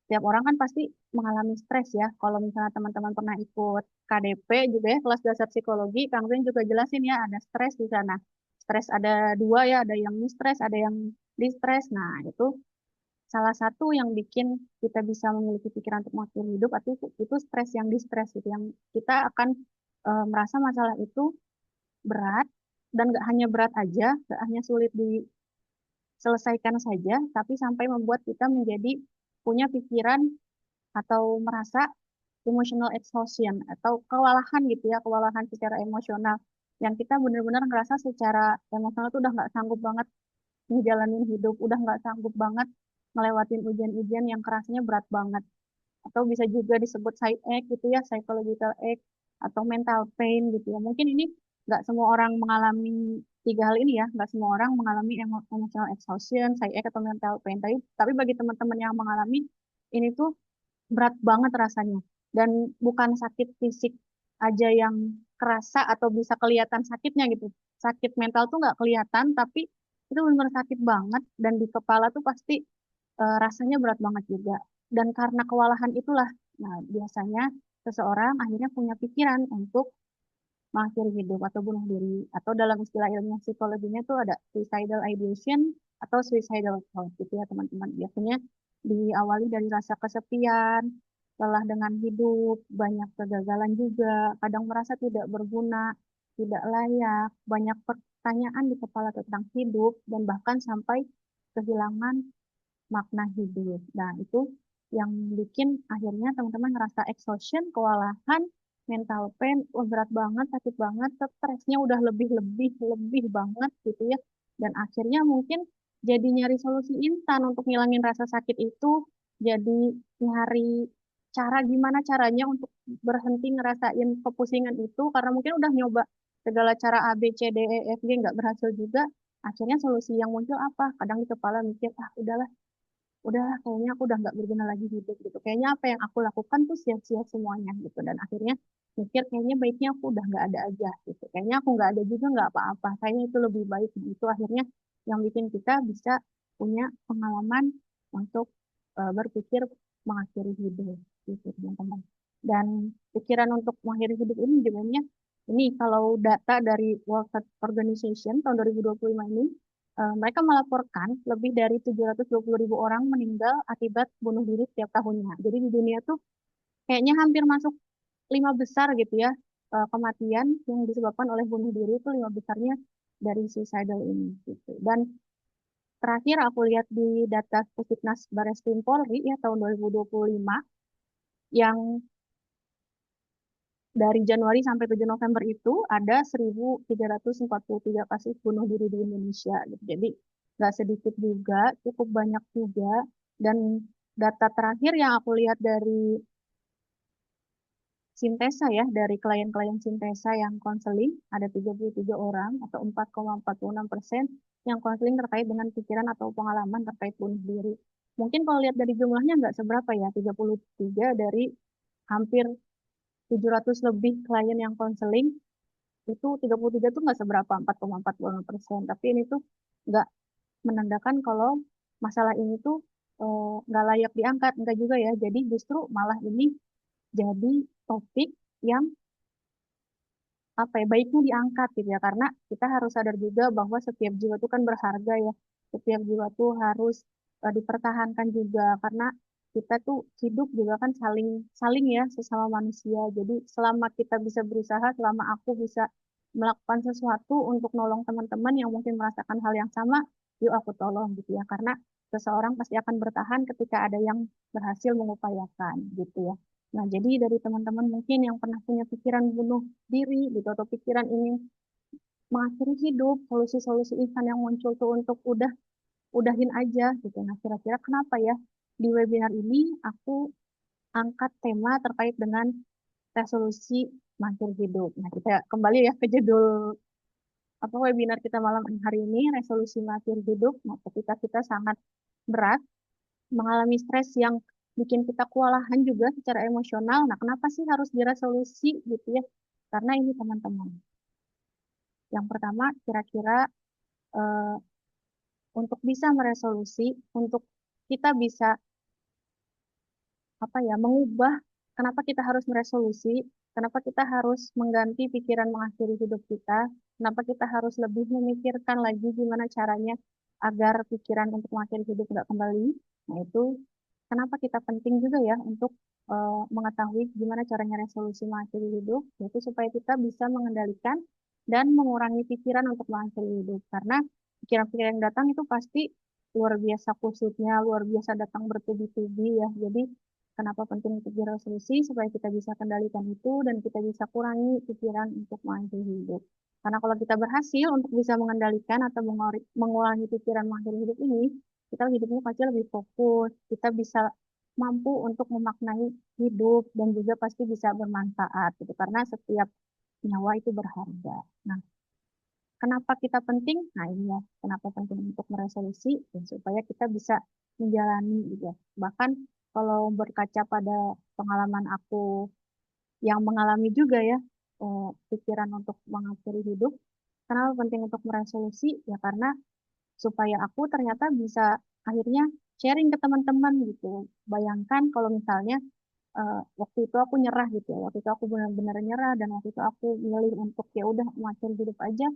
Speaker 2: setiap orang kan pasti mengalami stres ya. Kalau misalnya teman-teman pernah ikut KDP juga ya, kelas dasar psikologi, Kang Zen juga jelasin ya, ada stres di sana. Stres ada dua ya, ada yang stres, ada yang distress. Nah, itu salah satu yang bikin kita bisa memiliki pikiran untuk mengakhiri hidup, atau itu stres yang distress gitu, yang kita akan merasa masalah itu berat, dan gak hanya berat aja, gak hanya sulit diselesaikan saja, tapi sampai membuat kita menjadi punya pikiran atau merasa emotional exhaustion atau kewalahan gitu ya, kewalahan secara emosional yang kita benar-benar ngerasa secara emosional tuh udah nggak sanggup banget ngejalanin hidup, udah nggak sanggup banget ngelewatin ujian-ujian yang kerasnya berat banget. Atau bisa juga disebut side ache gitu ya, psychological ache atau mental pain gitu ya. Mungkin ini nggak semua orang mengalami tiga hal ini ya, nggak semua orang mengalami emotional exhaustion, side ache atau mental pain. Tapi bagi teman-teman yang mengalami ini tuh berat banget rasanya. Dan bukan sakit fisik aja yang kerasa atau bisa kelihatan sakitnya gitu. Sakit mental tuh nggak kelihatan, tapi itu benar sakit banget. Dan di kepala tuh pasti rasanya berat banget juga. Dan karena kewalahan itulah, nah biasanya seseorang akhirnya punya pikiran untuk mengakhiri hidup atau bunuh diri. Atau dalam istilah ilmiah psikologinya tuh ada suicidal ideation atau suicidal thought gitu ya teman-teman. Biasanya diawali dari rasa kesepian, lelah dengan hidup, banyak kegagalan juga, kadang merasa tidak berguna, tidak layak, banyak pertanyaan di kepala tentang hidup, dan bahkan sampai kehilangan makna hidup. Nah, itu yang bikin akhirnya teman-teman ngerasa exhaustion, kewalahan, mental pain, wah berat banget, sakit banget, stresnya udah lebih banget gitu ya. Dan akhirnya mungkin jadi nyari solusi instan untuk ngilangin rasa sakit itu, jadi nyari cara gimana caranya untuk berhenti ngerasain kepusingan itu, karena mungkin udah nyoba segala cara A, B, C, D, E, F, G nggak berhasil juga. Akhirnya solusi yang muncul apa? Kadang di kepala mikir, ah udahlah kayaknya aku udah nggak berguna lagi hidup gitu, kayaknya apa yang aku lakukan tuh sia-sia semuanya gitu, dan akhirnya mikir kayaknya baiknya aku udah nggak ada aja gitu, kayaknya aku nggak ada juga nggak apa-apa, kayaknya itu lebih baik gitu. Akhirnya yang bikin kita bisa punya pengalaman untuk berpikir mengakhiri hidup gitu teman-teman. Dan pikiran untuk mengakhiri hidup ini sebenarnya ini kalau data dari World Health Organization tahun 2025 ini, mereka melaporkan lebih dari 720.000 orang meninggal akibat bunuh diri setiap tahunnya. Jadi di dunia tuh kayaknya hampir masuk lima besar gitu ya, kematian yang disebabkan oleh bunuh diri itu lima besarnya dari suicidal ini gitu. Dan terakhir aku lihat di data Pusiknas Bareskrim Polri ya tahun 2025, yang dari Januari sampai 7 November itu ada 1.343 kasus bunuh diri di Indonesia gitu. Jadi nggak sedikit juga, cukup banyak juga. Dan data terakhir yang aku lihat dari Sintesa ya, dari klien-klien Sintesa yang konseling, ada 33 orang atau 4,46% yang konseling terkait dengan pikiran atau pengalaman terkait bunuh diri. Mungkin kalau lihat dari jumlahnya nggak seberapa ya, 33 dari hampir 700 lebih klien yang konseling, itu 33 tuh nggak seberapa, 4,46%. Tapi ini tuh nggak menandakan kalau masalah ini tuh nggak layak diangkat, enggak juga ya. Jadi justru malah ini jadi topik yang apa ya baiknya diangkat gitu ya, karena kita harus sadar juga bahwa setiap jiwa itu kan berharga ya, setiap jiwa tuh harus dipertahankan juga, karena kita tuh hidup juga kan saling saling ya sesama manusia. Jadi selama kita bisa berusaha, selama aku bisa melakukan sesuatu untuk nolong teman-teman yang mungkin merasakan hal yang sama, yuk aku tolong gitu ya, karena seseorang pasti akan bertahan ketika ada yang berhasil mengupayakan gitu ya. Nah, jadi dari teman-teman mungkin yang pernah punya pikiran bunuh diri gitu atau pikiran ingin mengakhiri hidup, solusi-solusi instan yang muncul tuh untuk udahin aja gitu. Nah, kira-kira kenapa ya di webinar ini aku angkat tema terkait dengan resolusi mengakhiri hidup. Nah, kita kembali ya ke judul apa webinar kita malam hari ini, resolusi mengakhiri hidup. Nah, ketika kita sangat berat mengalami stres yang bikin kita kewalahan juga secara emosional. Nah, kenapa sih harus diresolusi gitu ya? Karena ini teman-teman. Yang pertama, kira-kira eh, untuk bisa meresolusi, untuk kita bisa apa ya, mengubah kenapa kita harus meresolusi, kenapa kita harus mengganti pikiran mengakhiri hidup kita, kenapa kita harus lebih memikirkan lagi gimana caranya agar pikiran untuk mengakhiri hidup nggak kembali. Nah, itu kenapa kita penting juga ya untuk mengetahui gimana caranya resolusi mengakhiri hidup, yaitu supaya kita bisa mengendalikan dan mengurangi pikiran untuk mengakhiri hidup. Karena pikiran-pikiran yang datang itu pasti luar biasa kusutnya, luar biasa datang bertubi-tubi ya. Jadi kenapa penting untuk diresolusi supaya kita bisa kendalikan itu dan kita bisa kurangi pikiran untuk mengakhiri hidup. Karena kalau kita berhasil untuk bisa mengendalikan atau mengurangi pikiran mengakhiri hidup ini, kita hidupnya pasti lebih fokus, kita bisa mampu untuk memaknai hidup dan juga pasti bisa bermanfaat gitu. Karena setiap nyawa itu berharga. Nah, kenapa kita penting? Nah, ini ya, kenapa penting untuk meresolusi ya, supaya kita bisa menjalani gitu ya. Bahkan kalau berkaca pada pengalaman aku yang mengalami juga ya pikiran untuk mengakhiri hidup, kenapa penting untuk meresolusi? Ya karena supaya aku ternyata bisa akhirnya sharing ke teman-teman gitu. Bayangkan kalau misalnya waktu itu aku nyerah gitu ya, waktu itu aku benar-benar nyerah dan waktu itu aku milih untuk ya udah mengakhiri hidup aja,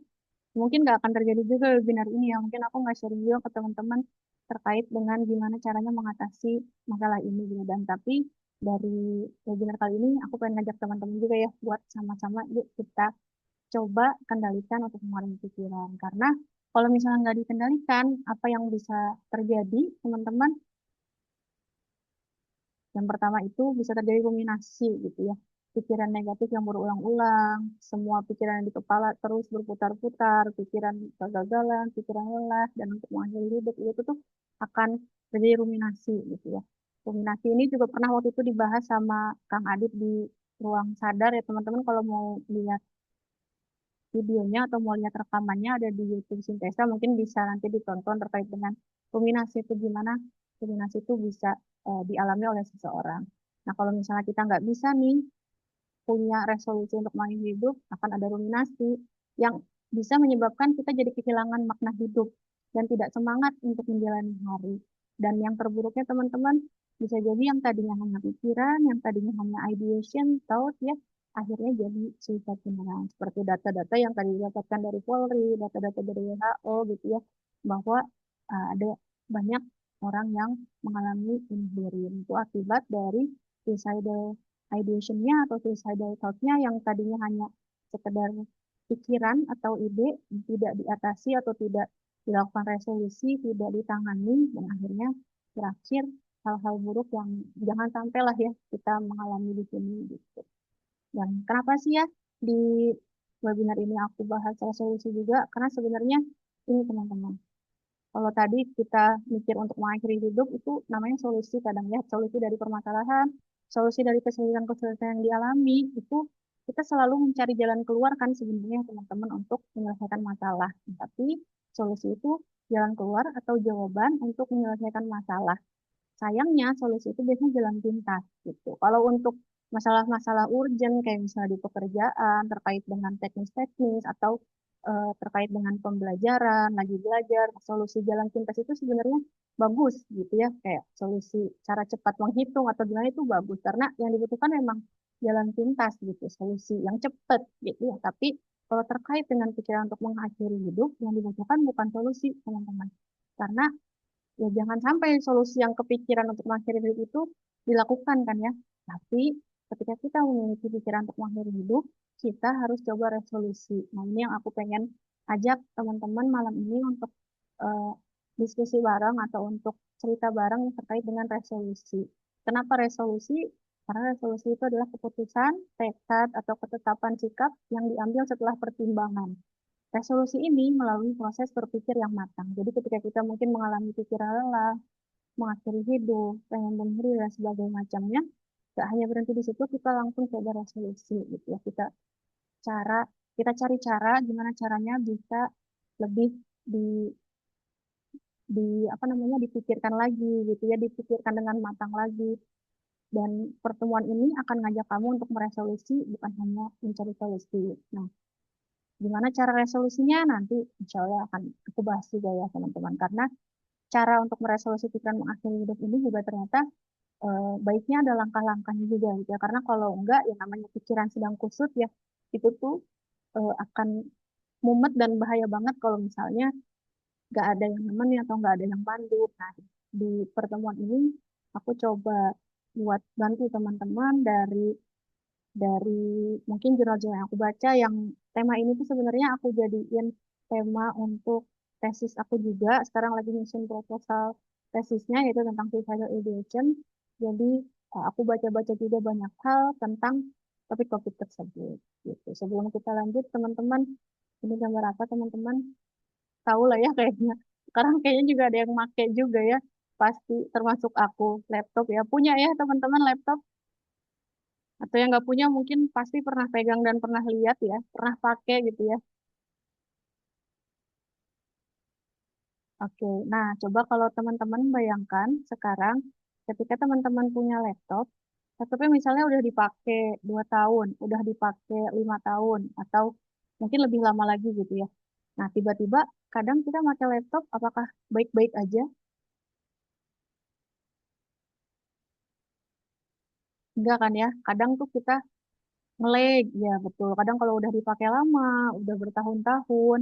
Speaker 2: mungkin nggak akan terjadi juga webinar ini ya. Mungkin aku nggak sharing juga ke teman-teman terkait dengan gimana caranya mengatasi masalah ini gitu. Dan tapi dari webinar kali ini aku pengen ngajak teman-teman juga ya buat sama-sama yuk kita coba kendalikan untuk mengurangi pikiran. Karena kalau misalnya nggak dikendalikan, apa yang bisa terjadi, teman-teman? Yang pertama itu bisa terjadi ruminasi gitu ya. Pikiran negatif yang berulang-ulang, semua pikiran yang di kepala terus berputar-putar, pikiran kegagalan, pikiran lelah, dan untuk mengakhiri hidup itu tuh akan terjadi ruminasi gitu ya. Ruminasi ini juga pernah waktu itu dibahas sama Kang Adit di ruang sadar ya teman-teman, kalau mau lihat videonya atau mau lihat rekamannya ada di YouTube Sintesa, mungkin bisa nanti ditonton terkait dengan ruminasi itu gimana ruminasi itu bisa dialami oleh seseorang. Nah, kalau misalnya kita nggak bisa nih punya resolusi untuk mengakhiri hidup, akan ada ruminasi yang bisa menyebabkan kita jadi kehilangan makna hidup dan tidak semangat untuk menjalani hari. Dan yang terburuknya teman-teman, bisa jadi yang tadinya hanya pikiran, yang tadinya hanya ideation, thought ya, akhirnya jadi suicide beneran. Seperti data-data yang tadi didapatkan dari Polri, data-data dari WHO gitu ya, bahwa ada banyak orang yang mengalami bunuh diri itu akibat dari suicidal ideation-nya atau suicidal thought-nya yang tadinya hanya sekedar pikiran atau ide tidak diatasi atau tidak dilakukan resolusi, tidak ditangani, dan akhirnya berakhir hal-hal buruk yang jangan sampai lah ya kita mengalami di sini gitu. Dan kenapa sih ya di webinar ini aku bahas soal solusi juga? Karena sebenarnya ini teman-teman, kalau tadi kita mikir untuk mengakhiri hidup itu namanya solusi kadang ya, solusi dari permasalahan, solusi dari kesulitan-kesulitan yang dialami itu kita selalu mencari jalan keluar kan sebenarnya teman-teman untuk menyelesaikan masalah. Tapi solusi itu jalan keluar atau jawaban untuk menyelesaikan masalah. Sayangnya solusi itu biasanya jalan pintas gitu. Kalau untuk masalah-masalah urgent kayak misalnya di pekerjaan terkait dengan teknis-teknis atau terkait dengan pembelajaran, lagi belajar, solusi jalan pintas itu sebenarnya bagus gitu ya. Kayak solusi cara cepat menghitung atau gimana itu bagus karena yang dibutuhkan memang jalan pintas gitu, solusi yang cepat gitu ya. Tapi kalau terkait dengan pikiran untuk mengakhiri hidup, yang dibutuhkan bukan solusi, teman-teman. Karena ya jangan sampai solusi yang kepikiran untuk mengakhiri hidup itu dilakukan kan ya. Tapi ketika kita memiliki pikiran untuk mengakhiri hidup, kita harus coba resolusi. Nah, ini yang aku pengen ajak teman-teman malam ini untuk eh, diskusi bareng atau untuk cerita bareng terkait dengan resolusi. Kenapa resolusi? Karena resolusi itu adalah keputusan, tekad, atau ketetapan sikap yang diambil setelah pertimbangan. Resolusi ini melalui proses berpikir yang matang. Jadi ketika kita mungkin mengalami pikiran lelah, mengakhiri hidup, pengen bunuh diri dan sebagainya macamnya, gak hanya berhenti di situ, kita langsung coba resolusi gitu ya. Cara, kita cari cara gimana caranya bisa lebih di di apa namanya dipikirkan lagi gitu ya, dipikirkan dengan matang lagi. Dan pertemuan ini akan ngajak kamu untuk meresolusi bukan hanya mencari solusi. Nah, gimana cara resolusinya nanti insya Allah akan aku bahas juga ya teman-teman. Karena cara untuk meresolusi pikiran mengakhiri hidup ini juga ternyata baiknya ada langkah-langkahnya juga gitu ya. Karena kalau enggak ya namanya pikiran sedang kusut ya itu tuh akan mumet dan bahaya banget kalau misalnya nggak ada yang nemenin atau nggak ada yang bantu. Nah, di pertemuan ini aku coba buat bantu teman-teman dari mungkin jurnal-jurnal yang aku baca yang tema ini tuh sebenarnya aku jadiin tema untuk tesis aku juga. Sekarang lagi nyusun proposal tesisnya yaitu tentang suicidal ideation. Jadi aku baca-baca juga banyak hal tentang topik-topik tersebut. Gitu. Sebelum kita lanjut, teman-teman, ini gambar apa teman-teman? Tahu lah ya kayaknya. Sekarang kayaknya juga ada yang make juga ya. Pasti termasuk aku laptop ya. Punya ya teman-teman laptop atau yang nggak punya mungkin pasti pernah pegang dan pernah lihat ya, pernah pakai gitu ya. Oke, nah coba kalau teman-teman bayangkan sekarang ketika teman-teman punya laptop, laptopnya misalnya udah dipakai 2 tahun, udah dipakai 5 tahun, atau mungkin lebih lama lagi gitu ya. Nah tiba-tiba kadang kita pakai laptop, apakah baik-baik aja? Enggak kan ya, kadang tuh kita ngelag, ya betul. Kadang kalau udah dipakai lama, udah bertahun-tahun,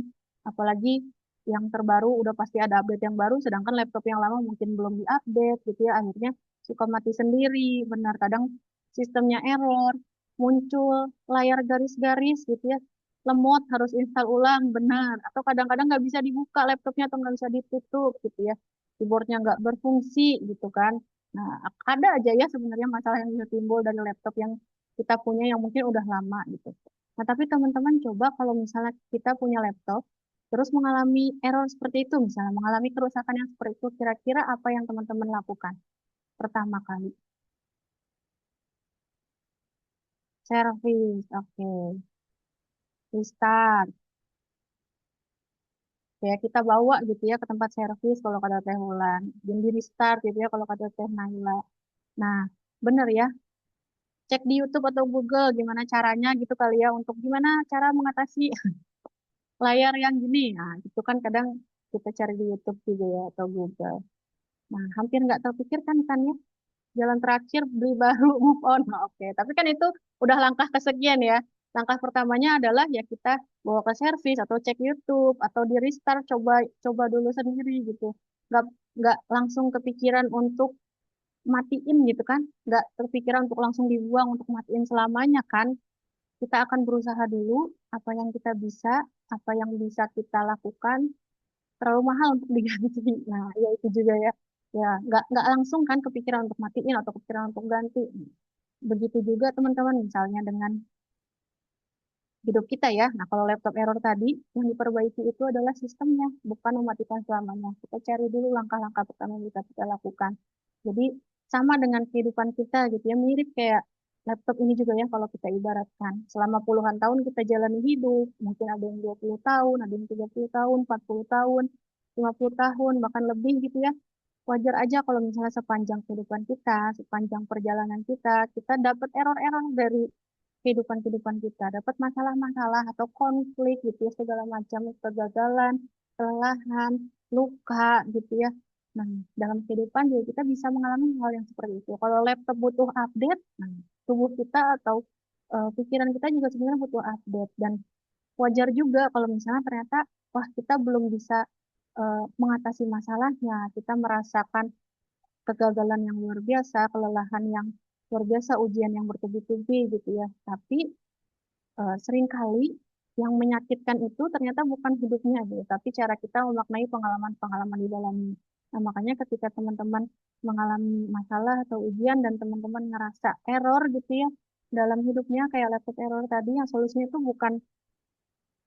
Speaker 2: apalagi yang terbaru udah pasti ada update yang baru, sedangkan laptop yang lama mungkin belum diupdate gitu ya, akhirnya suka mati sendiri. Benar, kadang sistemnya error, muncul layar garis-garis gitu ya, lemot harus install ulang, benar. Atau kadang-kadang nggak bisa dibuka laptopnya atau nggak bisa ditutup gitu ya, keyboardnya nggak berfungsi gitu kan. Nah, ada aja ya sebenarnya masalah yang bisa timbul dari laptop yang kita punya yang mungkin udah lama gitu. Nah, tapi teman-teman coba kalau misalnya kita punya laptop, terus mengalami error seperti itu, misalnya mengalami kerusakan yang seperti itu, kira-kira apa yang teman-teman lakukan? Pertama kali, servis, oke, restart. Ya, kita bawa gitu ya ke tempat servis kalau kata Teh Wulan. Dan di restart gitu ya kalau kata Teh Naila. Nah, bener ya, cek di YouTube atau Google gimana caranya gitu kali ya untuk gimana cara mengatasi layar yang gini. Nah, itu kan kadang kita cari di YouTube juga ya atau Google. Nah, hampir nggak terpikirkan kan ya, jalan terakhir beli baru move on. Nah, oke, tapi kan itu udah langkah kesekian ya. Langkah pertamanya adalah ya kita bawa ke servis atau cek YouTube atau di restart coba coba dulu sendiri gitu. Nggak nggak langsung kepikiran untuk matiin gitu kan. Nggak terpikiran untuk langsung dibuang untuk matiin selamanya kan. Kita akan berusaha dulu apa yang kita bisa, apa yang bisa kita lakukan terlalu mahal untuk diganti. Nah, ya itu juga ya Ya, nggak langsung kan kepikiran untuk matiin atau kepikiran untuk ganti. Begitu juga teman-teman misalnya dengan hidup kita ya. Nah, kalau laptop error tadi, yang diperbaiki itu adalah sistemnya, bukan mematikan selamanya. Kita cari dulu langkah-langkah pertama yang bisa kita lakukan. Jadi, sama dengan kehidupan kita gitu ya, mirip kayak laptop ini juga ya, kalau kita ibaratkan. Selama puluhan tahun kita jalani hidup, mungkin ada yang 20 tahun, ada yang 30 tahun, 40 tahun, 50 tahun, bahkan lebih gitu ya. Wajar aja kalau misalnya sepanjang kehidupan kita, sepanjang perjalanan kita dapat error-error dari kehidupan-kehidupan kita, dapat masalah-masalah atau konflik gitu ya, segala macam kegagalan, kelelahan, luka gitu ya. Nah, dalam kehidupan juga kita bisa mengalami hal yang seperti itu. Kalau laptop butuh update, nah, tubuh kita atau pikiran kita juga sebenarnya butuh update dan wajar juga kalau misalnya ternyata wah kita belum bisa mengatasi masalahnya, kita merasakan kegagalan yang luar biasa, kelelahan yang luar biasa, ujian yang bertubi-tubi gitu ya. Tapi seringkali yang menyakitkan itu ternyata bukan hidupnya gitu, tapi cara kita memaknai pengalaman-pengalaman di dalamnya. Nah, makanya ketika teman-teman mengalami masalah atau ujian dan teman-teman ngerasa error gitu ya dalam hidupnya kayak laptop error tadi, yang solusinya itu bukan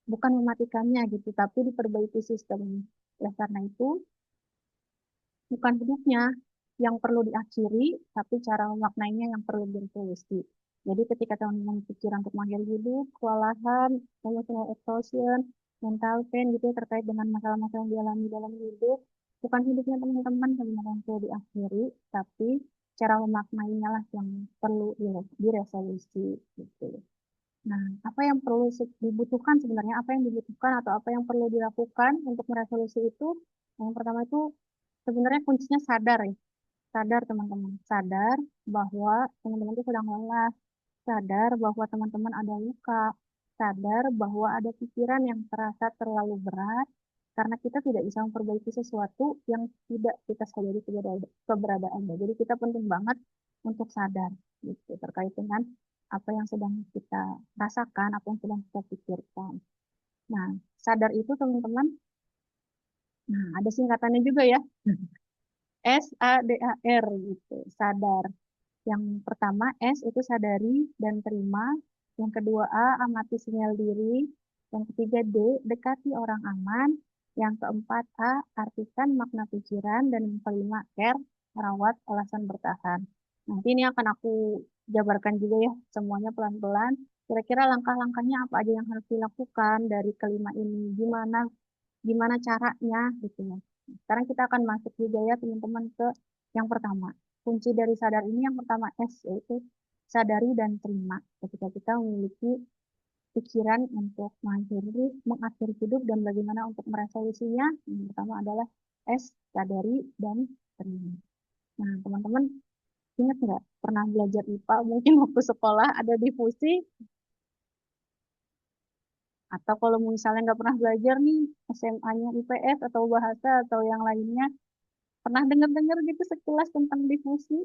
Speaker 2: bukan mematikannya gitu, tapi diperbaiki sistem. Oleh karena itu, bukan hidupnya yang perlu diakhiri, tapi cara memaknainya yang perlu direvolusi. Jadi ketika teman-teman pikiran untuk mengakhiri hidup, kewalahan, emotional exhaustion, mental pain gitu ya, terkait dengan masalah-masalah yang dialami dalam hidup, bukan hidupnya teman-teman sebenarnya yang perlu diakhiri, tapi cara memaknainya lah yang perlu diresolusi gitu. Nah, apa yang perlu dibutuhkan sebenarnya, apa yang dibutuhkan atau apa yang perlu dilakukan untuk meresolusi itu? Yang pertama itu sebenarnya kuncinya sadar ya. Sadar teman-teman, sadar bahwa teman-teman itu sedang lelah, sadar bahwa teman-teman ada luka, sadar bahwa ada pikiran yang terasa terlalu berat karena kita tidak bisa memperbaiki sesuatu yang tidak kita sadari keberadaannya. Jadi kita penting banget untuk sadar gitu terkait dengan apa yang sedang kita rasakan, apa yang sedang kita pikirkan. Nah, sadar itu teman-teman, nah ada singkatannya juga ya, SADAR gitu, sadar. Yang pertama S itu sadari dan terima. Yang kedua A amati sinyal diri. Yang ketiga D dekati orang aman. Yang keempat A artikan makna pikiran dan yang kelima R rawat alasan bertahan. Nanti ini akan aku jabarkan juga ya semuanya pelan-pelan. Kira-kira langkah-langkahnya apa aja yang harus dilakukan dari kelima ini? Gimana gimana caranya gitu ya. Sekarang kita akan masuk juga ya teman-teman ke yang pertama. Kunci dari sadar ini yang pertama S yaitu sadari dan terima. Ketika kita memiliki pikiran untuk mengakhiri hidup dan bagaimana untuk meresolusinya, yang pertama adalah S, sadari dan terima. Nah, teman-teman ingat nggak pernah belajar IPA mungkin waktu sekolah ada difusi atau kalau misalnya nggak pernah belajar nih SMA-nya IPS atau bahasa atau yang lainnya, pernah dengar-dengar gitu sekilas tentang difusi?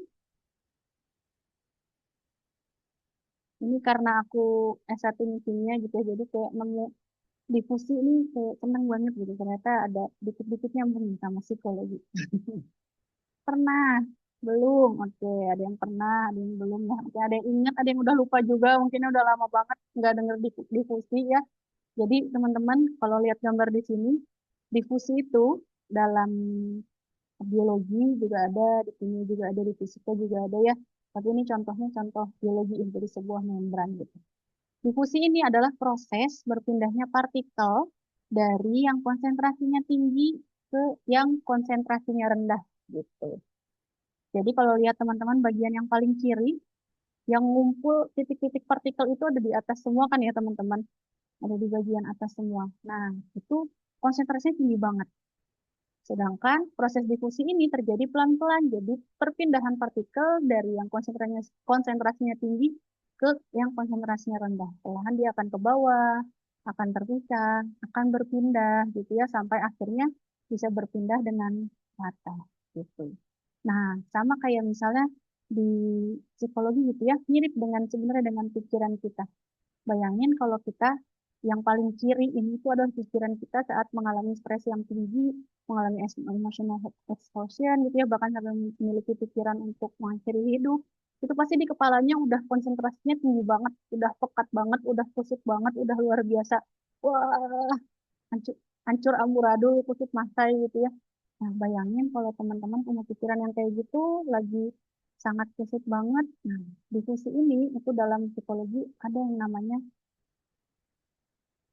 Speaker 2: Ini karena aku S1 kimia gitu ya, jadi kayak nemu difusi ini kayak seneng banget gitu. Ternyata ada dikit-dikit nyambung sama psikologi. Pernah? Belum? Oke, ada yang pernah, ada yang belum ya. Oke, ada yang ingat, ada yang udah lupa juga. Mungkin udah lama banget nggak denger difusi ya. Jadi teman-teman kalau lihat gambar di sini, difusi itu dalam biologi juga ada, di kimia juga ada, di fisika juga ada ya. Tapi ini contohnya contoh biologi ya, dari sebuah membran gitu. Difusi ini adalah proses berpindahnya partikel dari yang konsentrasinya tinggi ke yang konsentrasinya rendah gitu. Jadi kalau lihat teman-teman bagian yang paling kiri, yang ngumpul titik-titik partikel itu ada di atas semua kan ya teman-teman. Ada di bagian atas semua. Nah, itu konsentrasinya tinggi banget. Sedangkan proses difusi ini terjadi pelan-pelan. Jadi perpindahan partikel dari yang konsentrasinya tinggi ke yang konsentrasinya rendah. Perlahan dia akan ke bawah, akan terpisah, akan berpindah gitu ya sampai akhirnya bisa berpindah dengan rata gitu. Nah, sama kayak misalnya di psikologi gitu ya, mirip dengan sebenarnya dengan pikiran kita. Bayangin kalau kita yang paling kiri ini itu adalah pikiran kita saat mengalami stres yang tinggi, mengalami emotional exhaustion gitu ya, bahkan sampai memiliki pikiran untuk mengakhiri hidup. Itu pasti di kepalanya udah konsentrasinya tinggi banget, udah pekat banget, udah kusut banget, udah luar biasa. Wah, hancur, hancur amburadul, kusut masai gitu ya. Nah, bayangin kalau teman-teman punya pikiran yang kayak gitu, lagi sangat kusut banget. Nah, di sisi ini, itu dalam psikologi ada yang namanya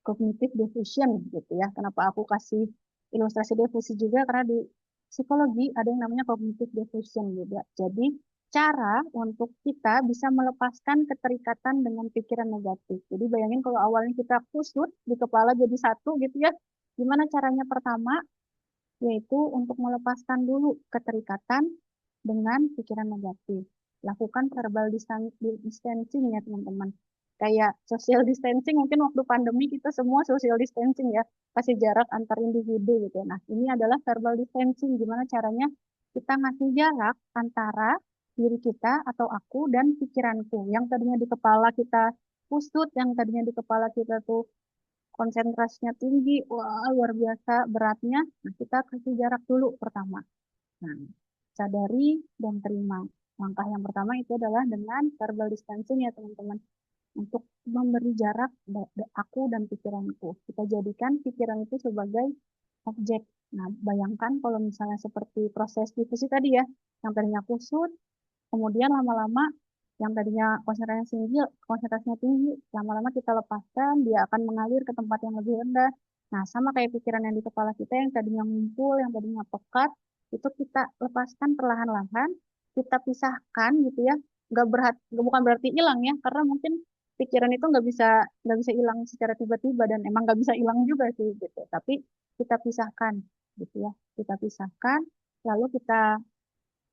Speaker 2: cognitive deficient gitu ya. Kenapa aku kasih ilustrasi defusi juga? Karena di psikologi ada yang namanya cognitive deficient juga. Jadi, cara untuk kita bisa melepaskan keterikatan dengan pikiran negatif. Jadi, bayangin kalau awalnya kita kusut di kepala jadi satu gitu ya. Gimana caranya pertama? Yaitu untuk melepaskan dulu keterikatan dengan pikiran negatif. Lakukan verbal distancing ya teman-teman. Kayak social distancing, mungkin waktu pandemi kita semua social distancing ya, kasih jarak antar individu gitu. Nah, ini adalah verbal distancing. Gimana caranya kita ngasih jarak antara diri kita atau aku dan pikiranku. Yang tadinya di kepala kita kusut, yang tadinya di kepala kita tuh konsentrasinya tinggi, wah luar biasa beratnya. Nah, kita kasih jarak dulu pertama. Nah, sadari dan terima. Langkah yang pertama itu adalah dengan verbal distancing ya teman-teman. Untuk memberi jarak aku dan pikiranku. Kita jadikan pikiran itu sebagai objek. Nah, bayangkan kalau misalnya seperti proses difusi tadi ya, yang tadinya kusut, kemudian lama-lama yang tadinya konsentrasinya tinggi, lama-lama kita lepaskan, dia akan mengalir ke tempat yang lebih rendah. Nah, sama kayak pikiran yang di kepala kita yang tadinya ngumpul, yang tadinya pekat, itu kita lepaskan perlahan-lahan, kita pisahkan gitu ya. Bukan berarti hilang ya, karena mungkin pikiran itu nggak bisa hilang secara tiba-tiba dan emang nggak bisa hilang juga sih gitu. Tapi kita pisahkan gitu ya, kita pisahkan, lalu kita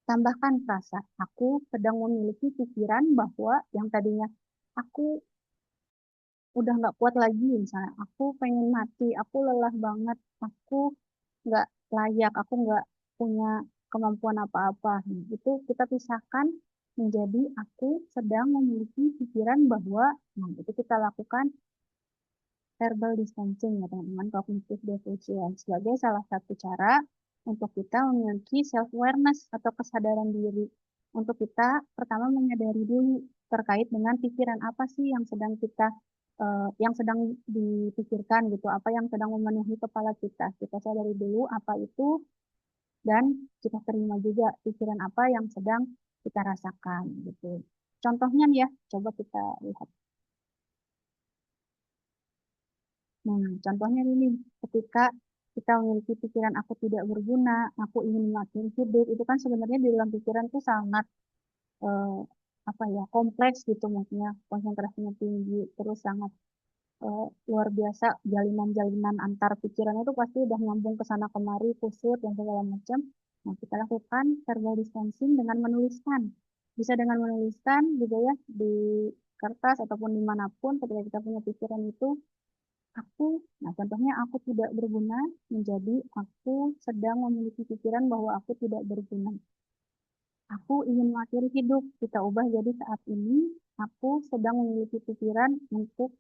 Speaker 2: tambahkan frasa, aku sedang memiliki pikiran bahwa yang tadinya aku udah nggak kuat lagi, misalnya aku pengen mati, aku lelah banget, aku nggak layak, aku nggak punya kemampuan apa-apa. Nah, itu kita pisahkan menjadi aku sedang memiliki pikiran bahwa, nah itu kita lakukan verbal distancing ya teman-teman, cognitive deficient sebagai salah satu cara untuk kita memiliki self awareness atau kesadaran diri, untuk kita pertama menyadari dulu terkait dengan pikiran apa sih yang sedang dipikirkan gitu, apa yang sedang memenuhi kepala kita sadari dulu apa itu, dan kita terima juga pikiran apa yang sedang kita rasakan gitu. Contohnya nih ya, coba kita lihat. Nah, contohnya ini, ketika kita memiliki pikiran aku tidak berguna, aku ingin mengakhiri hidup, itu kan sebenarnya di dalam pikiran tuh sangat eh, apa ya, kompleks gitu, maksudnya konsentrasinya tinggi, terus sangat luar biasa, jalinan-jalinan antar pikiran itu pasti udah nyambung ke sana kemari, kusut dan segala macam. Nah, kita lakukan verbal distancing dengan menuliskan. Bisa dengan menuliskan juga ya di kertas ataupun dimanapun ketika kita punya pikiran itu. Aku, nah contohnya aku tidak berguna menjadi aku sedang memiliki pikiran bahwa aku tidak berguna. Aku ingin mengakhiri hidup. Kita ubah jadi saat ini aku sedang memiliki pikiran untuk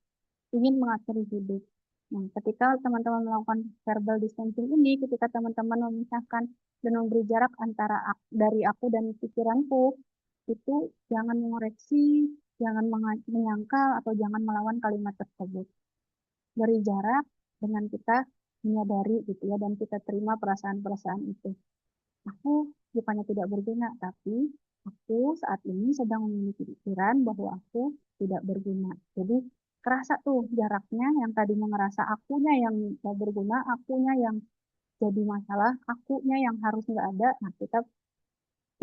Speaker 2: ingin mengakhiri hidup. Nah, ketika teman-teman melakukan verbal distancing ini, ketika teman-teman memisahkan dan memberi jarak antara dari aku dan pikiranku, itu jangan mengoreksi, jangan menyangkal, atau jangan melawan kalimat tersebut. Beri jarak dengan kita menyadari gitu ya, dan kita terima perasaan-perasaan itu. Aku bukannya tidak berguna, tapi aku saat ini sedang memiliki pikiran bahwa aku tidak berguna. Jadi kerasa tuh jaraknya, yang tadinya ngerasa akunya yang tidak berguna, akunya yang jadi masalah, akunya yang harus nggak ada. Nah, kita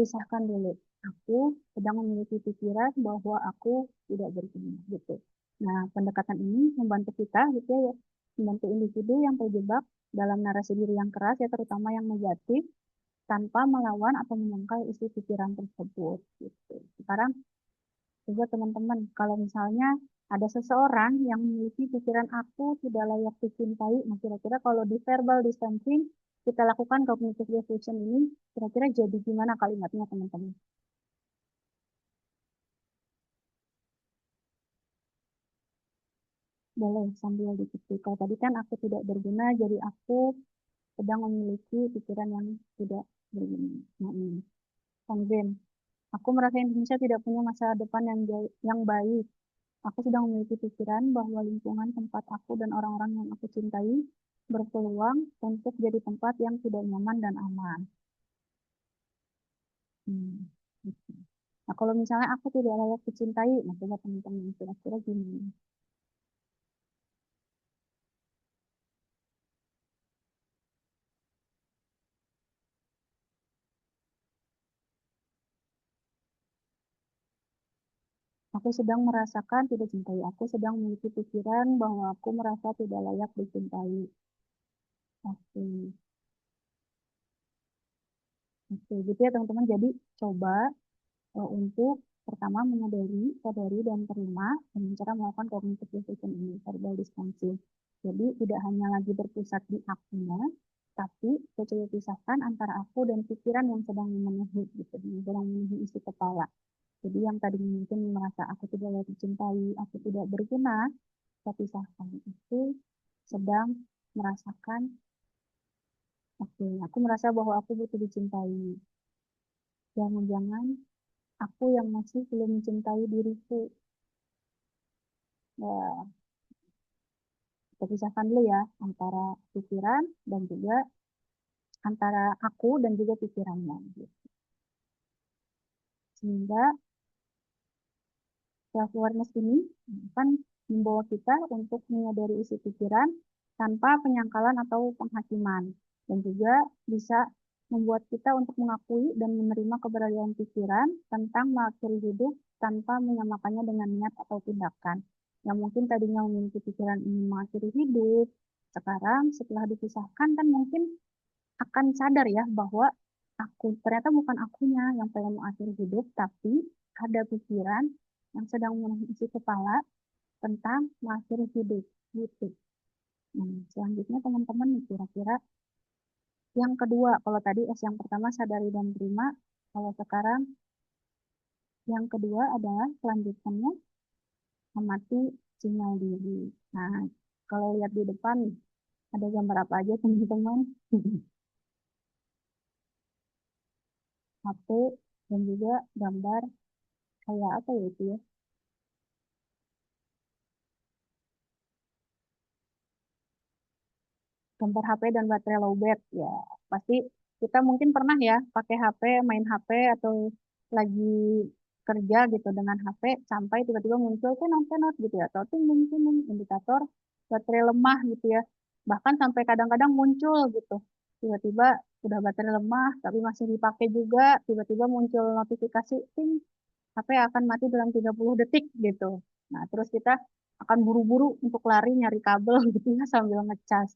Speaker 2: pisahkan dulu. Aku sedang memiliki pikiran bahwa aku tidak berguna gitu. Nah, pendekatan ini membantu kita gitu ya, membantu individu yang terjebak dalam narasi diri yang keras ya, terutama yang negatif, tanpa melawan atau menyangkal isi pikiran tersebut gitu. Sekarang coba teman-teman, kalau misalnya ada seseorang yang memiliki pikiran aku tidak layak dicintai, nah kira-kira kalau di verbal distancing kita lakukan cognitive deficient ini, kira-kira jadi gimana kalimatnya teman-teman? boleh sambil diketik. Kalau tadi kan aku tidak berguna, jadi aku sedang memiliki pikiran yang tidak berguna. Nah, ini. Kang Ben, aku merasa Indonesia tidak punya masa depan yang baik. Aku sedang memiliki pikiran bahwa lingkungan tempat aku dan orang-orang yang aku cintai berpeluang untuk jadi tempat yang tidak nyaman dan aman. Hmm, gitu. Nah, kalau misalnya aku tidak layak dicintai, nah coba teman-teman kira-kira gimana? Aku sedang merasakan tidak cintai. Aku sedang memiliki pikiran bahwa aku merasa tidak layak dicintai. Oke, oke, gitu ya teman-teman. Jadi coba untuk pertama sadari dan terima dengan cara melakukan cognitive decision ini, verbal distancing. Jadi tidak hanya lagi berpusat di akunya, tapi coba pisahkan antara aku dan pikiran yang sedang memenuhi gitu, yang sedang memenuhi isi kepala. Jadi yang tadi mungkin merasa aku tidak layak dicintai, aku tidak berguna, kita pisahkan itu sedang merasakan, oke, aku merasa bahwa aku butuh dicintai. Jangan-jangan aku yang masih belum mencintai diriku. Ya, kita pisahkan dulu ya antara pikiran dan juga antara aku dan juga pikirannya. Gitu. Sehingga self awareness ini akan membawa kita untuk menyadari isi pikiran tanpa penyangkalan atau penghakiman dan juga bisa membuat kita untuk mengakui dan menerima keberadaan pikiran tentang mengakhiri hidup tanpa menyamakannya dengan niat atau tindakan. Yang mungkin tadinya memiliki pikiran ingin mengakhiri hidup, sekarang setelah dipisahkan kan mungkin akan sadar ya bahwa aku ternyata bukan akunya yang pengen mengakhiri hidup, tapi ada pikiran yang sedang mengisi kepala tentang mengakhiri hidup gitu. Nah, selanjutnya teman-teman kira-kira yang kedua, kalau tadi yang pertama sadari dan terima, kalau sekarang yang kedua adalah selanjutnya amati sinyal diri. Nah, kalau lihat di depan ada gambar apa aja teman-teman? HP dan juga gambar kayak apa ya itu ya? Gambar HP dan baterai lowbat ya pasti kita mungkin pernah ya pakai HP main HP atau lagi kerja gitu dengan HP sampai tiba-tiba muncul tenot gitu ya atau ting ting ting ting, indikator baterai lemah gitu ya bahkan sampai kadang-kadang muncul gitu tiba-tiba udah baterai lemah tapi masih dipakai juga tiba-tiba muncul notifikasi ting HP akan mati dalam 30 detik gitu nah terus kita akan buru-buru untuk lari nyari kabel gitu ya sambil ngecas.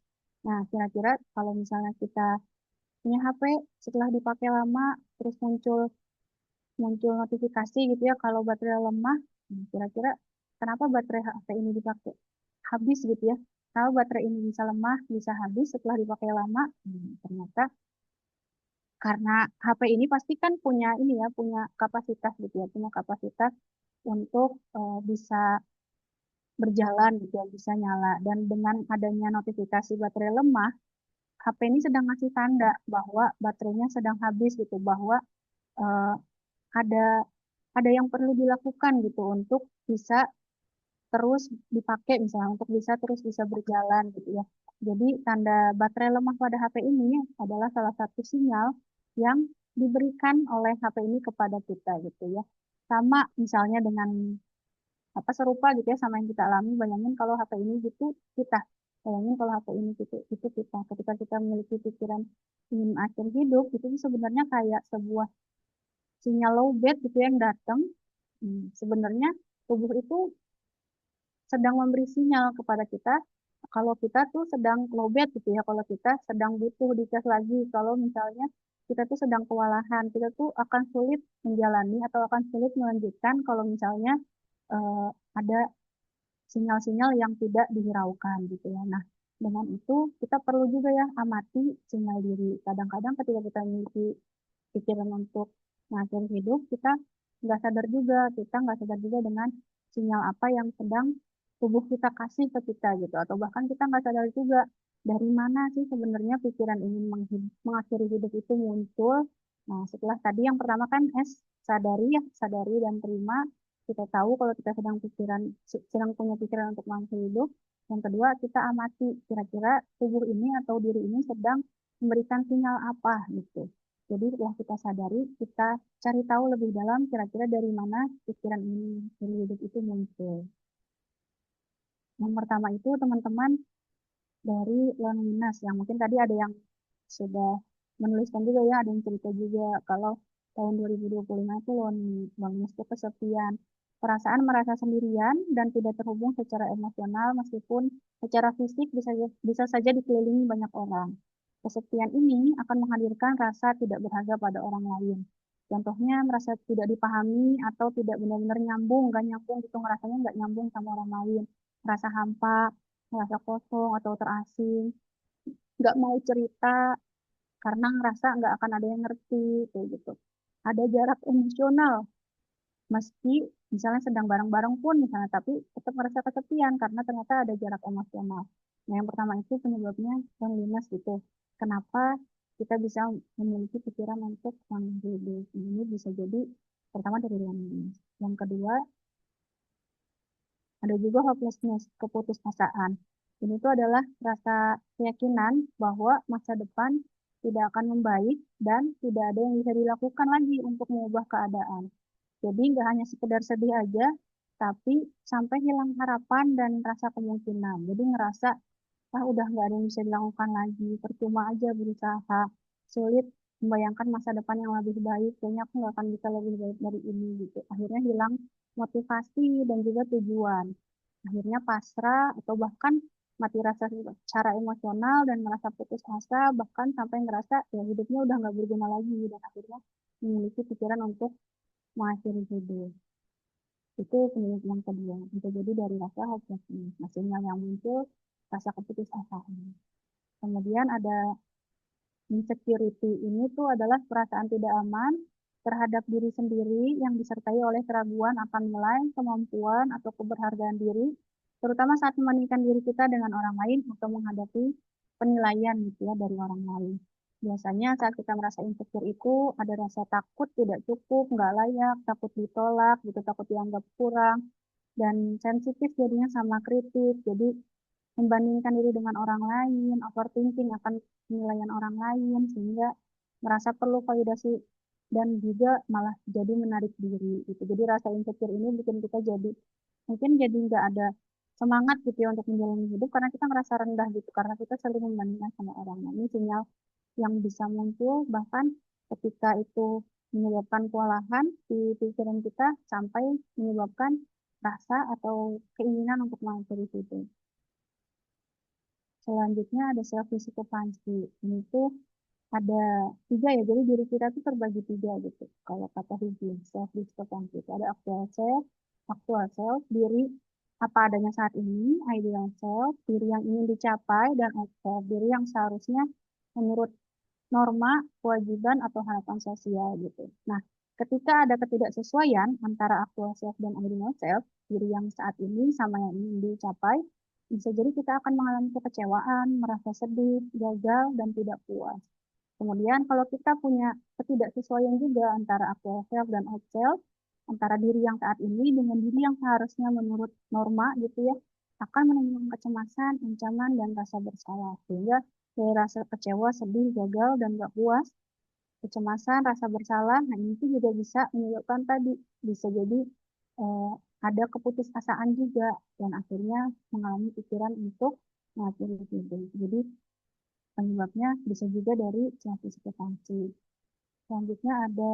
Speaker 2: Nah, kira-kira kalau misalnya kita punya HP setelah dipakai lama, terus muncul muncul notifikasi gitu ya kalau baterai lemah, kira-kira kenapa baterai HP ini dipakai habis gitu ya? Kalau baterai ini bisa lemah, bisa habis setelah dipakai lama, ternyata karena HP ini pasti kan punya ini ya, punya kapasitas gitu ya, punya kapasitas untuk bisa berjalan gitu ya, bisa nyala. Dan dengan adanya notifikasi baterai lemah, HP ini sedang ngasih tanda bahwa baterainya sedang habis gitu, bahwa eh, ada ada yang perlu dilakukan gitu untuk bisa terus dipakai misalnya untuk bisa berjalan gitu ya. Jadi tanda baterai lemah pada HP ini adalah salah satu sinyal yang diberikan oleh HP ini kepada kita gitu ya. Sama misalnya dengan apa serupa gitu ya sama yang kita alami. Bayangin kalau HP ini gitu kita. Bayangin kalau HP ini gitu itu kita. Ketika kita memiliki pikiran ingin akhir hidup itu sebenarnya kayak sebuah sinyal lowbat gitu ya yang datang. Sebenarnya tubuh itu sedang memberi sinyal kepada kita kalau kita tuh sedang lowbat gitu ya. Kalau kita sedang butuh dicas lagi. Kalau misalnya kita tuh sedang kewalahan, kita tuh akan sulit menjalani atau akan sulit melanjutkan kalau misalnya eh, ada sinyal-sinyal yang tidak dihiraukan gitu ya. Nah, dengan itu kita perlu juga ya amati sinyal diri. Kadang-kadang ketika kita memiliki pikiran untuk mengakhiri hidup, kita nggak sadar juga dengan sinyal apa yang sedang tubuh kita kasih ke kita gitu, atau bahkan kita nggak sadar juga dari mana sih sebenarnya pikiran ingin mengakhiri hidup itu muncul. Nah, setelah tadi yang pertama kan sadari ya, sadari dan terima. Kita tahu kalau kita sedang punya pikiran untuk mengakhiri hidup. Yang kedua, kita amati kira-kira tubuh ini atau diri ini sedang memberikan sinyal apa gitu. Jadi setelah kita sadari, kita cari tahu lebih dalam kira-kira dari mana pikiran ini mengakhiri hidup itu muncul. Yang pertama itu teman-teman dari loneliness yang mungkin tadi ada yang sudah menuliskan juga ya, ada yang cerita juga kalau tahun 2025 itu loneliness itu kesepian. Perasaan merasa sendirian dan tidak terhubung secara emosional meskipun secara fisik bisa saja dikelilingi banyak orang. Kesepian ini akan menghadirkan rasa tidak berharga pada orang lain. Contohnya merasa tidak dipahami atau tidak benar-benar nyambung, nggak nyambung gitu, ngerasanya nggak nyambung sama orang lain. Merasa hampa, merasa kosong atau terasing, nggak mau cerita karena ngerasa nggak akan ada yang ngerti, kayak gitu. Ada jarak emosional, meski misalnya sedang bareng-bareng pun misalnya, tapi tetap merasa kesepian karena ternyata ada jarak emosional. Nah, yang pertama itu penyebabnya loneliness gitu. Kenapa kita bisa memiliki pikiran untuk hidup? Ini bisa jadi pertama dari loneliness. Yang kedua, ada juga hopelessness, keputusasaan. Ini tuh adalah rasa keyakinan bahwa masa depan tidak akan membaik dan tidak ada yang bisa dilakukan lagi untuk mengubah keadaan. Jadi nggak hanya sekedar sedih aja, tapi sampai hilang harapan dan rasa kemungkinan. Jadi ngerasa, ah udah nggak ada yang bisa dilakukan lagi, percuma aja berusaha, sulit membayangkan masa depan yang lebih baik, kayaknya aku nggak akan bisa lebih baik dari ini gitu. Akhirnya hilang motivasi dan juga tujuan. Akhirnya pasrah atau bahkan mati rasa secara emosional dan merasa putus asa, bahkan sampai ngerasa ya hidupnya udah nggak berguna lagi dan akhirnya memiliki pikiran untuk mengakhiri hidup. Itu penyebab yang kedua. Bisa jadi dari rasa hopelessness. Nah, sinyal yang muncul rasa keputusasaan. Kemudian ada insecurity. Ini tuh adalah perasaan tidak aman terhadap diri sendiri yang disertai oleh keraguan akan nilai, kemampuan, atau keberhargaan diri, terutama saat membandingkan diri kita dengan orang lain atau menghadapi penilaian gitu ya dari orang lain. Biasanya saat kita merasa insecure itu ada rasa takut tidak cukup, nggak layak, takut ditolak, gitu, takut dianggap kurang, dan sensitif jadinya sama kritik. Jadi membandingkan diri dengan orang lain, overthinking akan penilaian orang lain, sehingga merasa perlu validasi dan juga malah jadi menarik diri gitu. Jadi rasa insecure ini bikin kita jadi mungkin jadi nggak ada semangat gitu ya untuk menjalani hidup karena kita ngerasa rendah gitu karena kita sering membandingkan sama orang lain. Ini sinyal yang bisa muncul bahkan ketika itu menyebabkan kewalahan di pikiran kita sampai menyebabkan rasa atau keinginan untuk mengakhiri hidup. Selanjutnya ada self discrepancy. Ini tuh ada tiga ya, jadi diri kita tuh terbagi tiga gitu. Kalau kata Huggins, self discrepancy itu ada actual self, diri apa adanya saat ini, ideal self, diri yang ingin dicapai, dan self, diri yang seharusnya menurut norma, kewajiban, atau harapan sosial gitu. Nah, ketika ada ketidaksesuaian antara actual self dan ideal self, diri yang saat ini sama yang ingin dicapai, bisa jadi kita akan mengalami kekecewaan, merasa sedih, gagal, dan tidak puas. Kemudian kalau kita punya ketidaksesuaian juga antara actual self dan old self, antara diri yang saat ini dengan diri yang seharusnya menurut norma gitu ya, akan menimbulkan kecemasan, ancaman, dan rasa bersalah. Sehingga dari rasa kecewa, sedih, gagal, dan gak puas, kecemasan, rasa bersalah, nah ini tuh juga bisa menyebabkan tadi, bisa jadi eh, ada keputusasaan juga, dan akhirnya mengalami pikiran untuk mengakhiri hidup. Jadi penyebabnya bisa juga dari suatu substansi. Selanjutnya ada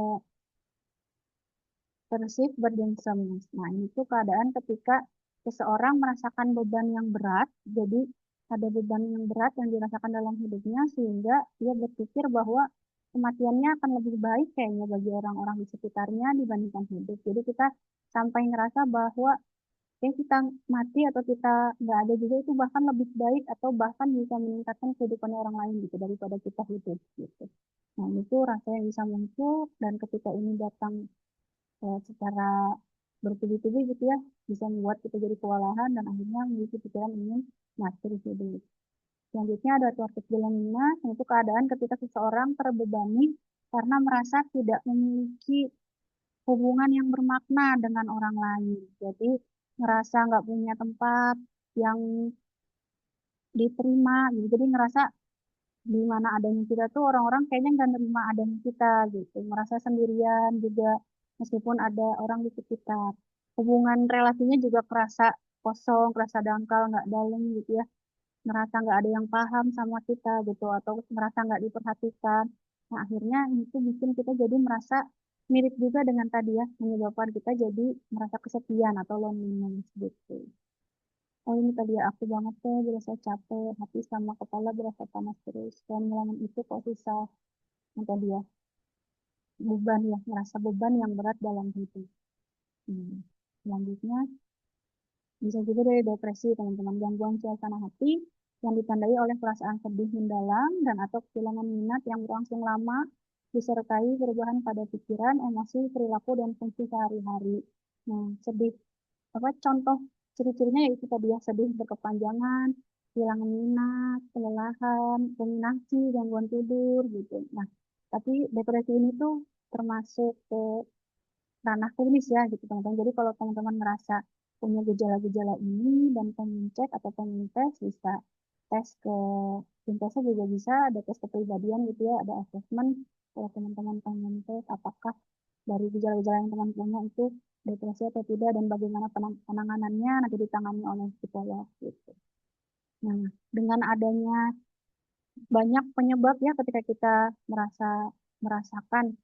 Speaker 2: perceived burdensome. Nah, ini tuh keadaan ketika seseorang merasakan beban yang berat, jadi ada beban yang berat yang dirasakan dalam hidupnya sehingga dia berpikir bahwa kematiannya akan lebih baik kayaknya bagi orang-orang di sekitarnya dibandingkan hidup. Jadi kita sampai ngerasa bahwa kita mati atau kita nggak ada juga itu bahkan lebih baik atau bahkan bisa meningkatkan kehidupan orang lain gitu daripada kita hidup gitu. Nah, itu rasa yang bisa muncul dan ketika ini datang secara bertubi-tubi gitu ya, bisa membuat kita jadi kewalahan dan akhirnya memiliki pikiran ingin mengakhiri hidup. Selanjutnya ada tuartus dilemma, yaitu keadaan ketika seseorang terbebani karena merasa tidak memiliki hubungan yang bermakna dengan orang lain. Jadi ngerasa nggak punya tempat yang diterima gitu. Jadi ngerasa di mana adanya kita tuh orang-orang kayaknya nggak nerima adanya kita gitu. Merasa sendirian juga meskipun ada orang di sekitar. Hubungan relasinya juga kerasa kosong, kerasa dangkal, nggak dalam gitu ya. Ngerasa nggak ada yang paham sama kita gitu atau merasa nggak diperhatikan. Nah, akhirnya itu bikin kita jadi merasa mirip juga dengan tadi ya, menyebabkan kita jadi merasa kesepian atau loneliness gitu. Oh ini tadi ya, aku banget tuh berasa capek, hati sama kepala berasa panas terus. Dan ngelamun itu kok susah. Yang tadi ya, beban ya, merasa beban yang berat dalam hidup. Selanjutnya, bisa juga dari depresi, teman-teman. Gangguan suasana hati yang ditandai oleh perasaan sedih mendalam dan atau kehilangan minat yang berlangsung lama, disertai perubahan pada pikiran, emosi, perilaku, dan fungsi sehari-hari. Nah, sedih apa contoh ciri-cirinya yaitu tadi ya sedih berkepanjangan, kehilangan minat, kelelahan, dominasi, gangguan tidur gitu. Nah, tapi depresi ini tuh termasuk ke ranah klinis ya gitu teman-teman. Jadi kalau teman-teman merasa punya gejala-gejala ini dan pengen cek atau pengen tes bisa tes ke tim tesnya juga bisa ada tes kepribadian gitu ya ada assessment kalau teman-teman pengen tes apakah dari gejala-gejala yang teman punya itu depresi atau tidak dan bagaimana penanganannya nanti ditangani oleh psikolog gitu. Nah, dengan adanya banyak penyebab ya ketika kita merasakan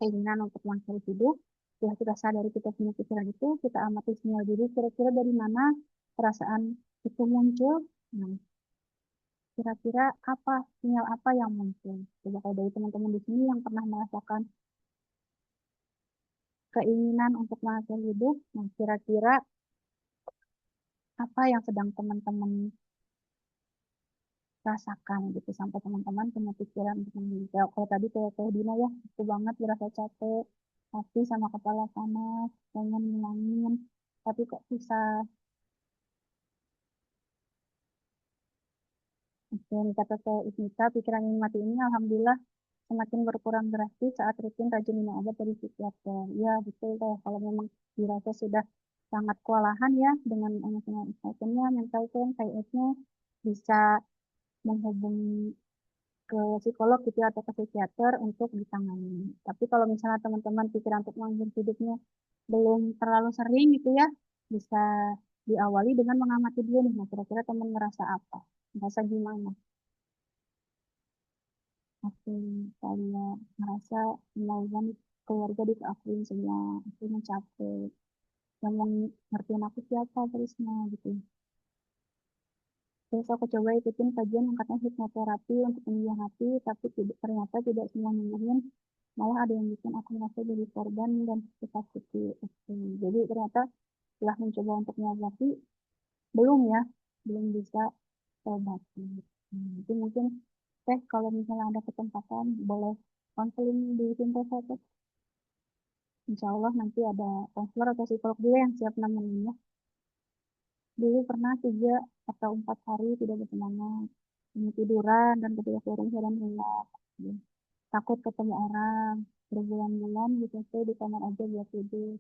Speaker 2: keinginan untuk mengakhiri hidup, setelah kita sadari kita punya pikiran itu, kita amati sinyal diri kira-kira dari mana perasaan itu muncul. Nah, kira-kira apa sinyal apa yang muncul? Coba kalau dari teman-teman di sini yang pernah merasakan keinginan untuk mengakhiri hidup, nah kira-kira apa yang sedang teman-teman rasakan gitu sampai teman-teman punya pikiran untuk memilih. Kalau tadi kayak Dina ya, itu banget berasa capek, hati sama kepala panas, pengen ngilangin, tapi kok susah. Oke, kata saya Ismita, pikiran ingin mati ini alhamdulillah semakin berkurang drastis saat rutin rajin minum obat dari psikiater. Ya, betul teh. Kalau memang dirasa sudah sangat kewalahan ya dengan emosional exhaustion-nya, mental pain, nya bisa menghubungi ke psikolog gitu ya, atau ke psikiater untuk ditangani. Tapi kalau misalnya teman-teman pikiran untuk mengakhiri hidupnya belum terlalu sering gitu ya, bisa diawali dengan mengamati dulu nih, nah kira-kira teman ngerasa apa? Ngerasa gimana? Aku saya merasa melakukan keluarga diakuin semua, aku capek, yang mau ngertiin aku siapa terusnya gitu. Terus aku coba ikutin kajian yang katanya hipnoterapi untuk penyembuhan hati, tapi ternyata tidak semua nyembuhin. Malah ada yang bikin aku merasa jadi korban dan tersakiti. Jadi ternyata setelah mencoba untuk mengobati, belum ya, belum bisa terobati. Itu mungkin kalau misalnya ada kesempatan boleh konseling di tim satu. Insya Allah nanti ada konselor atau psikolog juga yang siap nemenin ya. Dulu pernah 3 atau 4 hari tidak bersemangat, ini tiduran dan ketika keluar rumah, takut ketemu orang, berbulan-bulan gitu tuh di kamar aja buat tidur.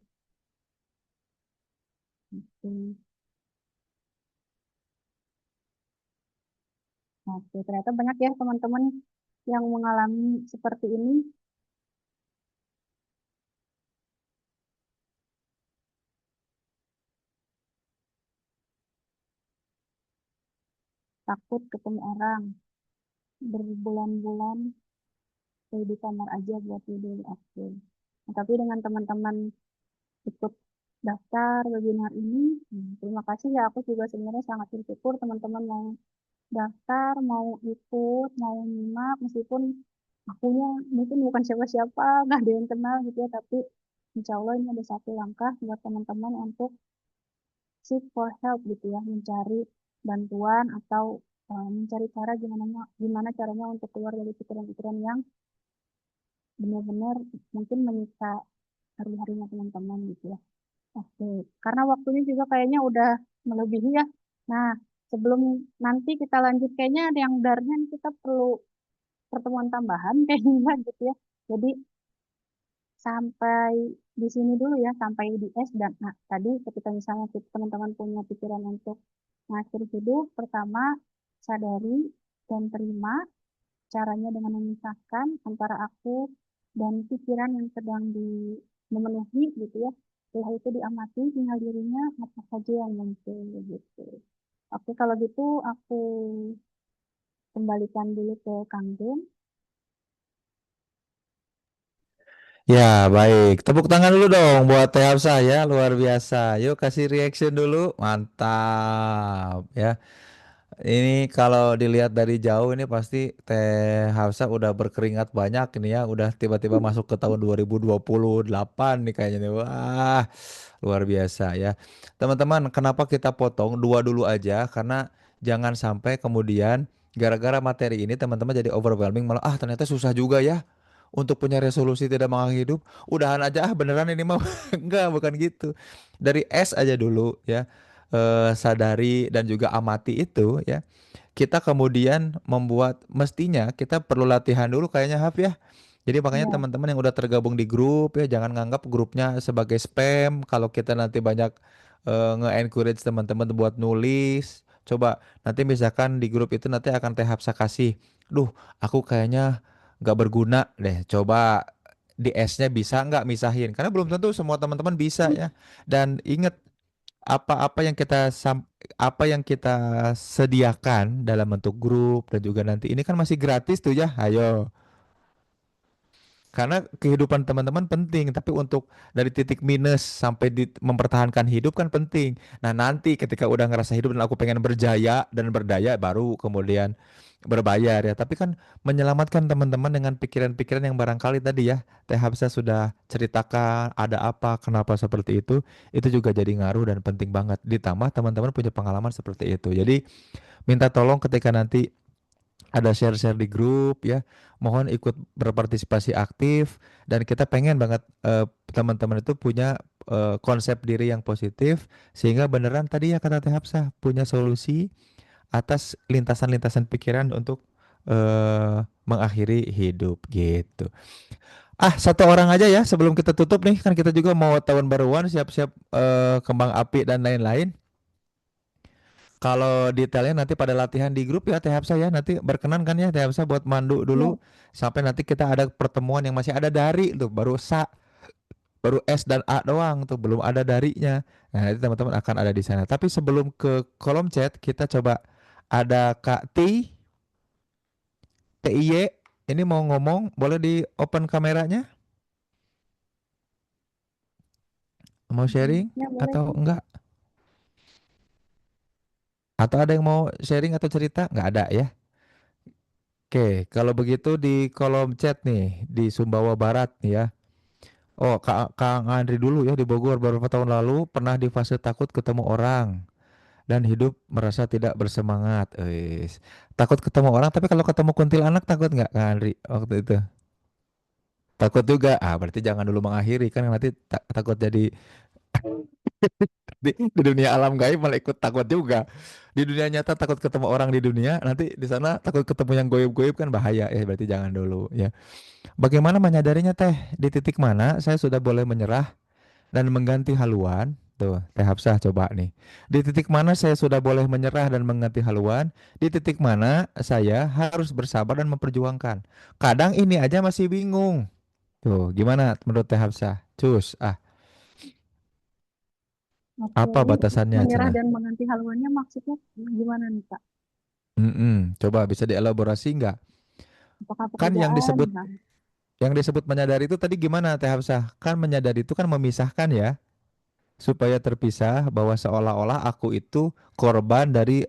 Speaker 2: Gitu. Nah, oke, ternyata banyak ya teman-teman yang mengalami seperti ini, takut ketemu orang, berbulan-bulan di kamar aja buat tidur. Oke. Nah, tapi dengan teman-teman ikut daftar webinar ini, terima kasih ya. Aku juga sebenarnya sangat bersyukur teman-teman mau daftar, mau ikut, mau nyimak, meskipun akunya mungkin bukan siapa-siapa, nggak ada yang kenal gitu ya, tapi insya Allah ini ada satu langkah buat teman-teman untuk seek for help gitu ya, mencari bantuan atau mencari cara gimana caranya untuk keluar dari pikiran-pikiran yang benar-benar mungkin menyiksa hari-harinya teman-teman gitu ya. Oke, karena waktunya juga kayaknya udah melebihi ya. Nah, sebelum nanti kita lanjut, kayaknya ada yang udarnya nih, kita perlu pertemuan tambahan kayaknya gitu ya. Jadi sampai di sini dulu ya, sampai di S dan A. Tadi ketika misalnya teman-teman punya pikiran untuk mengakhiri hidup, pertama sadari dan terima caranya dengan memisahkan antara aku dan pikiran yang sedang memenuhi gitu ya. Setelah itu diamati tinggal dirinya apa saja yang muncul gitu. Oke, kalau gitu aku kembalikan dulu ke Kang Ben.
Speaker 4: Ya, baik. Tepuk tangan dulu dong buat Teh Hafsah ya, luar biasa. Yuk kasih reaction dulu. Mantap ya. Ini kalau dilihat dari jauh ini pasti Teh Hafsah udah berkeringat banyak ini ya, udah tiba-tiba masuk ke tahun 2028 nih kayaknya nih. Wah, luar biasa ya. Teman-teman, kenapa kita potong dua dulu aja? Karena jangan sampai kemudian gara-gara materi ini teman-teman jadi overwhelming malah ternyata susah juga ya untuk punya resolusi tidak mengakhiri hidup. Udahan aja beneran ini mah. Enggak, bukan gitu. Dari S aja dulu ya. Sadari dan juga amati itu ya, kita kemudian membuat mestinya kita perlu latihan dulu kayaknya Haf ya. Jadi makanya
Speaker 2: Ya,
Speaker 4: teman-teman yang udah tergabung di grup ya jangan nganggap grupnya sebagai spam. Kalau kita nanti banyak nge-encourage teman-teman buat nulis, coba nanti misalkan di grup itu nanti akan Teh Hapsa kasih, duh aku kayaknya nggak berguna deh. Coba di S-nya bisa nggak misahin? Karena belum tentu semua teman-teman bisa ya. Dan ingat apa-apa yang apa yang kita sediakan dalam bentuk grup dan juga nanti ini kan masih gratis tuh ya. Ayo. Karena kehidupan teman-teman penting, tapi untuk dari titik minus sampai mempertahankan hidup kan penting. Nah, nanti ketika udah ngerasa hidup dan aku pengen berjaya dan berdaya baru kemudian berbayar ya. Tapi kan menyelamatkan teman-teman dengan pikiran-pikiran yang barangkali tadi ya, Teh Hamzah sudah ceritakan ada apa, kenapa seperti itu juga jadi ngaruh dan penting banget. Ditambah teman-teman punya pengalaman seperti itu. Jadi minta tolong ketika nanti ada share-share di grup ya. Mohon ikut berpartisipasi aktif dan kita pengen banget teman-teman itu punya konsep diri yang positif sehingga beneran tadi ya kata Teh Hapsah punya solusi atas lintasan-lintasan pikiran untuk mengakhiri hidup gitu. Satu orang aja ya sebelum kita tutup nih kan kita juga mau tahun baruan siap-siap kembang api dan lain-lain. Kalau detailnya nanti pada latihan di grup ya Teh Hapsa ya. Nanti berkenan kan ya Teh Hapsa buat mandu
Speaker 2: ya,
Speaker 4: dulu sampai nanti kita ada pertemuan yang masih ada dari tuh baru S dan A doang tuh belum ada darinya. Nah, nanti teman-teman akan ada di sana. Tapi sebelum ke kolom chat kita coba ada Kak TIY ini mau ngomong boleh di open kameranya mau sharing
Speaker 2: ya boleh
Speaker 4: atau
Speaker 2: sih.
Speaker 4: enggak? Atau ada yang mau sharing atau cerita? Enggak ada ya. Oke, kalau begitu di kolom chat nih di Sumbawa Barat nih ya. Oh, Kang Andri dulu ya di Bogor beberapa tahun lalu pernah di fase takut ketemu orang dan hidup merasa tidak bersemangat. Takut ketemu orang, tapi kalau ketemu kuntilanak takut nggak Kang Andri waktu itu? Takut juga. Berarti jangan dulu mengakhiri kan nanti takut jadi di dunia alam gaib malah ikut takut juga. Di dunia nyata takut ketemu orang di dunia, nanti di sana takut ketemu yang goib-goib kan bahaya ya. Berarti jangan dulu ya. Bagaimana menyadarinya Teh? Di titik mana saya sudah boleh menyerah dan mengganti haluan. Tuh, Teh Hafsah coba nih. Di titik mana saya sudah boleh menyerah dan mengganti haluan? Di titik mana saya harus bersabar dan memperjuangkan? Kadang ini aja masih bingung. Tuh, gimana menurut Teh Hafsah? Cus,
Speaker 2: Oke,
Speaker 4: apa
Speaker 2: ini
Speaker 4: batasannya
Speaker 2: menyerah
Speaker 4: cenah?
Speaker 2: dan mengganti haluannya maksudnya gimana nih Kak?
Speaker 4: Coba bisa dielaborasi nggak?
Speaker 2: Apakah
Speaker 4: Kan
Speaker 2: pekerjaan? Nah,
Speaker 4: yang disebut menyadari itu tadi gimana Teh Hafsah? Kan menyadari itu kan memisahkan ya, supaya terpisah bahwa seolah-olah aku itu korban dari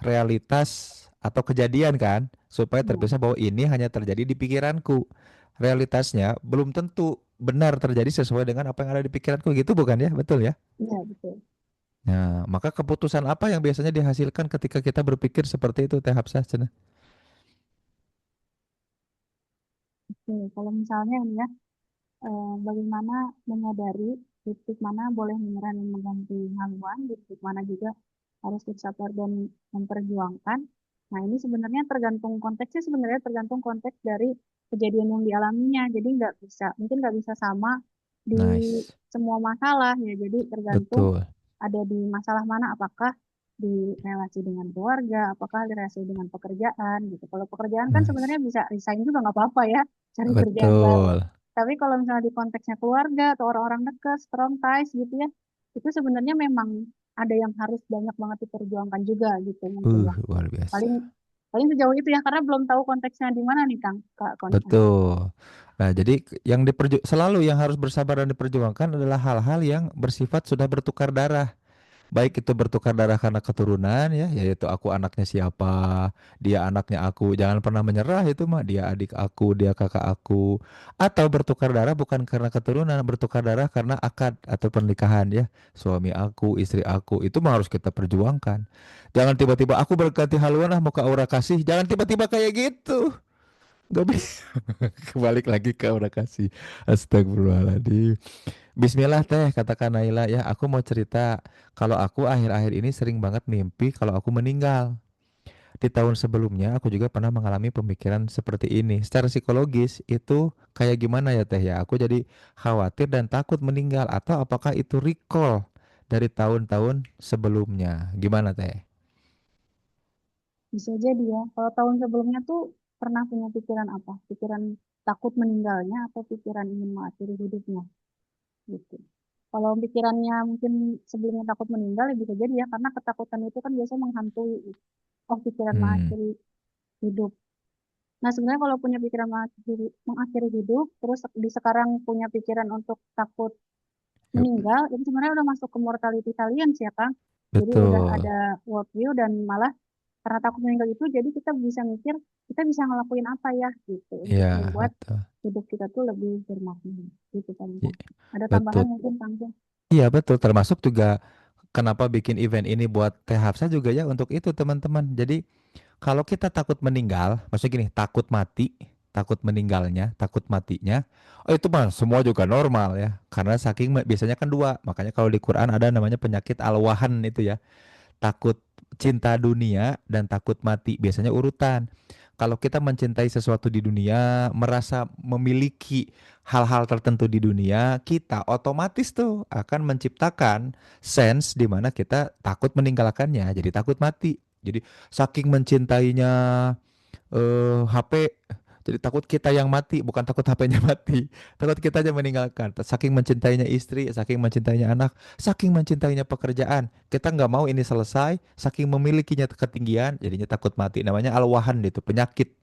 Speaker 4: realitas atau kejadian kan supaya
Speaker 2: ya,
Speaker 4: terpisah bahwa ini hanya terjadi di pikiranku. Realitasnya belum tentu benar terjadi sesuai dengan apa yang ada di pikiranku gitu bukan ya? Betul ya?
Speaker 2: iya betul.
Speaker 4: Nah, maka keputusan apa yang biasanya dihasilkan ketika kita berpikir seperti itu Teh Hapsah cenah?
Speaker 2: Oke, kalau misalnya ini ya, bagaimana menyadari di titik mana boleh menyerah dan mengganti haluan, di titik mana juga harus bersabar dan memperjuangkan. Nah, ini sebenarnya tergantung konteksnya, sebenarnya tergantung konteks dari kejadian yang dialaminya. Jadi nggak bisa, mungkin nggak bisa sama di
Speaker 4: Nice.
Speaker 2: semua masalah ya. Jadi tergantung
Speaker 4: Betul.
Speaker 2: ada di masalah mana, apakah di relasi dengan keluarga, apakah di relasi dengan pekerjaan gitu. Kalau pekerjaan kan
Speaker 4: Nice.
Speaker 2: sebenarnya bisa resign juga nggak apa-apa ya, cari kerjaan baru.
Speaker 4: Betul.
Speaker 2: Tapi kalau misalnya di konteksnya keluarga atau orang-orang dekat, strong ties gitu ya, itu sebenarnya memang ada yang harus banyak banget diperjuangkan juga gitu mungkin ya.
Speaker 4: Luar biasa.
Speaker 2: Paling paling sejauh itu ya, karena belum tahu konteksnya di mana nih Kang, Kak Konstan.
Speaker 4: Betul. Nah, jadi selalu yang harus bersabar dan diperjuangkan adalah hal-hal yang bersifat sudah bertukar darah. Baik itu bertukar darah karena keturunan ya, yaitu aku anaknya siapa, dia anaknya aku, jangan pernah menyerah itu mah, dia adik aku, dia kakak aku. Atau bertukar darah bukan karena keturunan, bertukar darah karena akad atau pernikahan ya, suami aku, istri aku, itu mah harus kita perjuangkan. Jangan tiba-tiba aku berganti haluan ah mau ke aura kasih, jangan tiba-tiba kayak gitu. Gak bisa. Kebalik lagi ke aura kasih. Astagfirullahaladzim. Bismillah teh, katakan Naila ya. Aku mau cerita kalau aku akhir-akhir ini sering banget mimpi kalau aku meninggal. Di tahun sebelumnya aku juga pernah mengalami pemikiran seperti ini. Secara psikologis itu kayak gimana ya teh ya? Aku jadi khawatir dan takut meninggal atau apakah itu recall dari tahun-tahun sebelumnya? Gimana teh?
Speaker 2: Bisa jadi ya. Kalau tahun sebelumnya tuh pernah punya pikiran apa? Pikiran takut meninggalnya atau pikiran ingin mengakhiri hidupnya gitu. Kalau pikirannya mungkin sebelumnya takut meninggal ya bisa jadi ya, karena ketakutan itu kan biasanya menghantui pikiran
Speaker 4: Hmm,
Speaker 2: mengakhiri hidup. Nah, sebenarnya kalau punya pikiran mengakhiri hidup, terus di sekarang punya pikiran untuk takut
Speaker 4: yuk,
Speaker 2: meninggal, itu sebenarnya udah masuk ke mortality salience ya, Kang. Jadi udah
Speaker 4: betul.
Speaker 2: ada worldview dan malah karena takut meninggal itu, jadi kita bisa mikir, kita bisa ngelakuin apa ya gitu untuk
Speaker 4: Ya,
Speaker 2: membuat
Speaker 4: betul.
Speaker 2: hidup kita tuh lebih bermakna. Gitu kan,
Speaker 4: I-
Speaker 2: Kang. Ada tambahan
Speaker 4: Betul.
Speaker 2: mungkin, Kang?
Speaker 4: Iya, betul. Termasuk juga kenapa bikin event ini buat Teh Hafsa juga ya untuk itu teman-teman. Jadi kalau kita takut meninggal, maksudnya gini, takut mati, takut meninggalnya, takut matinya, oh itu mah semua juga normal ya. Karena saking biasanya kan dua, makanya kalau di Quran ada namanya penyakit al-wahan itu ya, takut cinta dunia dan takut mati, biasanya urutan. Kalau kita mencintai sesuatu di dunia, merasa memiliki hal-hal tertentu di dunia, kita otomatis tuh akan menciptakan sense di mana kita takut meninggalkannya, jadi takut mati. Jadi saking mencintainya HP, jadi takut kita yang mati, bukan takut HP-nya mati. Takut kita aja meninggalkan. Saking mencintainya istri, saking mencintainya anak, saking mencintainya pekerjaan. Kita nggak mau ini selesai, saking memilikinya ketinggian, jadinya takut mati. Namanya al-wahan itu, penyakit.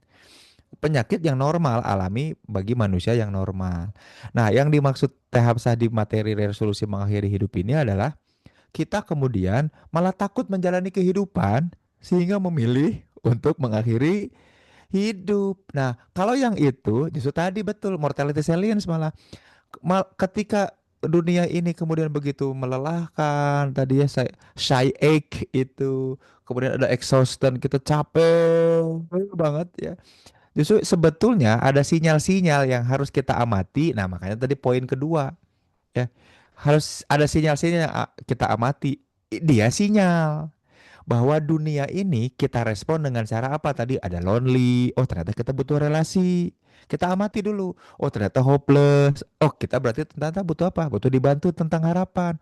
Speaker 4: Penyakit yang normal alami bagi manusia yang normal. Nah, yang dimaksud Teh Hapsah di materi resolusi mengakhiri hidup ini adalah kita kemudian malah takut menjalani kehidupan sehingga memilih untuk mengakhiri hidup. Nah, kalau yang itu justru tadi betul mortality salience malah ketika dunia ini kemudian begitu melelahkan tadi ya saya shy ache itu kemudian ada exhaustion kita capek banget ya. Justru sebetulnya ada sinyal-sinyal yang harus kita amati. Nah, makanya tadi poin kedua ya harus ada sinyal-sinyal yang kita amati. Dia sinyal bahwa dunia ini kita respon dengan cara apa tadi ada lonely, oh ternyata kita butuh relasi, kita amati dulu, oh ternyata hopeless, oh kita berarti ternyata butuh apa, butuh dibantu tentang harapan,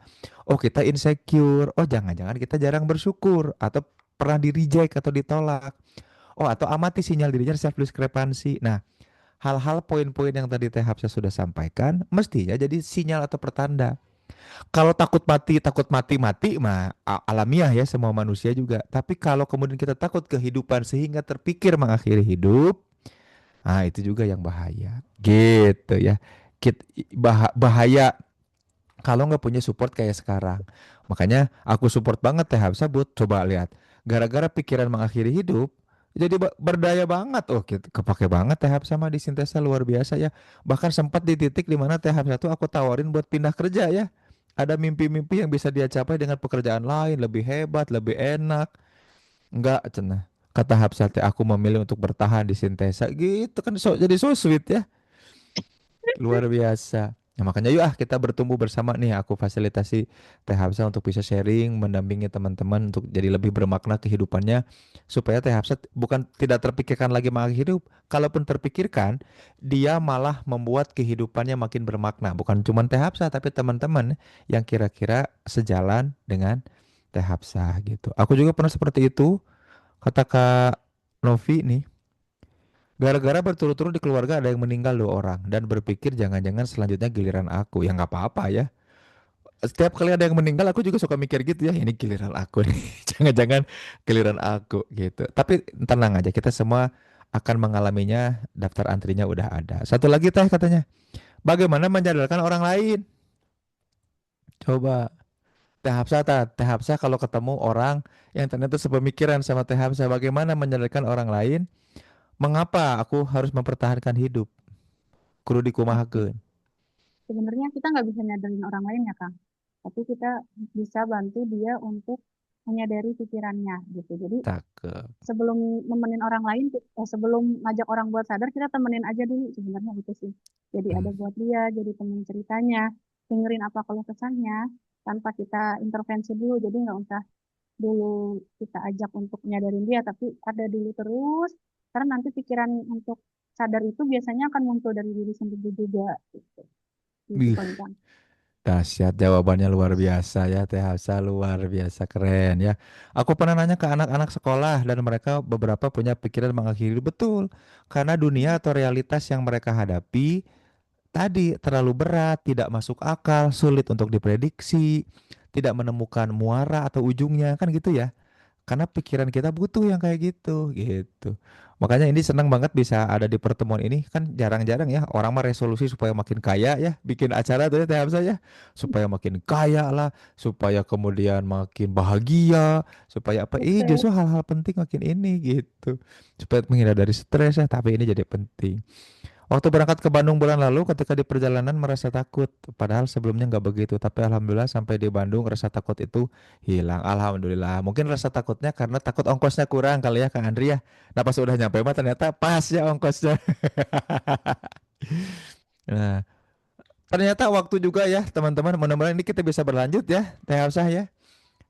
Speaker 4: oh kita insecure, oh jangan-jangan kita jarang bersyukur atau pernah di reject atau ditolak, oh atau amati sinyal dirinya self discrepancy. Nah, hal-hal poin-poin yang tadi Teh Hapsa sudah sampaikan mestinya jadi sinyal atau pertanda. Kalau takut mati mati mah alamiah ya semua manusia juga. Tapi kalau kemudian kita takut kehidupan sehingga terpikir mengakhiri hidup, ah itu juga yang bahaya. Gitu ya. Bahaya kalau nggak punya support kayak sekarang. Makanya aku support banget Teh Hamzah buat coba lihat. Gara-gara pikiran mengakhiri hidup, jadi berdaya banget. Oh, kepake banget Teh Hamzah sama di Sintesa luar biasa ya. Bahkan sempat di titik di mana Teh Hamzah tuh aku tawarin buat pindah kerja ya. Ada mimpi-mimpi yang bisa dia capai dengan pekerjaan lain, lebih hebat, lebih enak. Enggak, cenah. Kata Hapsah teh aku memilih untuk bertahan di Sintesa gitu kan jadi so sweet ya. Luar biasa. Nah, makanya yuk kita bertumbuh bersama nih. Aku fasilitasi Teh Hafsa untuk bisa sharing, mendampingi teman-teman untuk jadi lebih bermakna kehidupannya, supaya Teh Hafsa bukan tidak terpikirkan lagi makna hidup. Kalaupun terpikirkan, dia malah membuat kehidupannya makin bermakna. Bukan cuma Teh Hafsa, tapi teman-teman yang kira-kira sejalan dengan Teh Hafsa gitu. Aku juga pernah seperti itu, kata Kak Novi nih. Gara-gara berturut-turut di keluarga ada yang meninggal 2 orang dan berpikir jangan-jangan selanjutnya giliran aku. Ya nggak apa-apa ya. Setiap kali ada yang meninggal aku juga suka mikir gitu ya. Ini giliran aku nih. Jangan-jangan giliran aku gitu. Tapi tenang aja, kita semua akan mengalaminya. Daftar antrinya udah ada. Satu lagi Teh katanya. Bagaimana menyadarkan orang lain? Coba Teh Hafsah, Teh Hafsah kalau ketemu orang yang ternyata sepemikiran sama Teh Hafsah, bagaimana menyadarkan orang lain? Mengapa aku harus mempertahankan hidup? Kudu
Speaker 2: Oke.
Speaker 4: dikumahakeun.
Speaker 2: Sebenarnya kita nggak bisa nyadarin orang lain ya, Kang. Tapi kita bisa bantu dia untuk menyadari pikirannya gitu. Jadi
Speaker 4: Cakep.
Speaker 2: sebelum nemenin orang lain, sebelum ngajak orang buat sadar, kita temenin aja dulu sebenarnya gitu sih. Jadi
Speaker 4: Hmm.
Speaker 2: ada buat dia, jadi temen ceritanya, dengerin apa kalau kesannya, tanpa kita intervensi dulu. Jadi nggak usah dulu kita ajak untuk nyadarin dia, tapi ada dulu terus. Karena nanti pikiran untuk sadar itu biasanya akan muncul dari diri sendiri juga. Gitu, gitu
Speaker 4: Wih,
Speaker 2: paling Kang.
Speaker 4: dahsyat jawabannya luar biasa ya Teh Hafsa, luar biasa keren ya. Aku pernah nanya ke anak-anak sekolah dan mereka beberapa punya pikiran mengakhiri hidup. Betul, karena dunia atau realitas yang mereka hadapi tadi terlalu berat, tidak masuk akal, sulit untuk diprediksi, tidak menemukan muara atau ujungnya, kan gitu ya. Karena pikiran kita butuh yang kayak gitu, gitu. Makanya ini senang banget bisa ada di pertemuan ini. Kan jarang-jarang ya orang mah resolusi supaya makin kaya ya, bikin acara tuh ya Teh Hamzah ya, supaya makin kaya lah, supaya kemudian makin bahagia, supaya apa?
Speaker 2: Oke.
Speaker 4: Justru hal-hal penting makin ini gitu, supaya menghindar dari stres ya. Tapi ini jadi penting. Waktu berangkat ke Bandung bulan lalu, ketika di perjalanan merasa takut. Padahal sebelumnya nggak begitu. Tapi alhamdulillah sampai di Bandung rasa takut itu hilang. Alhamdulillah. Mungkin rasa takutnya karena takut ongkosnya kurang kali ya Kak Andri ya. Nah pas udah nyampe mah ternyata pas ya ongkosnya. Nah ternyata waktu juga ya teman-teman. Mudah-mudahan ini kita bisa berlanjut ya Teh Hafsah ya.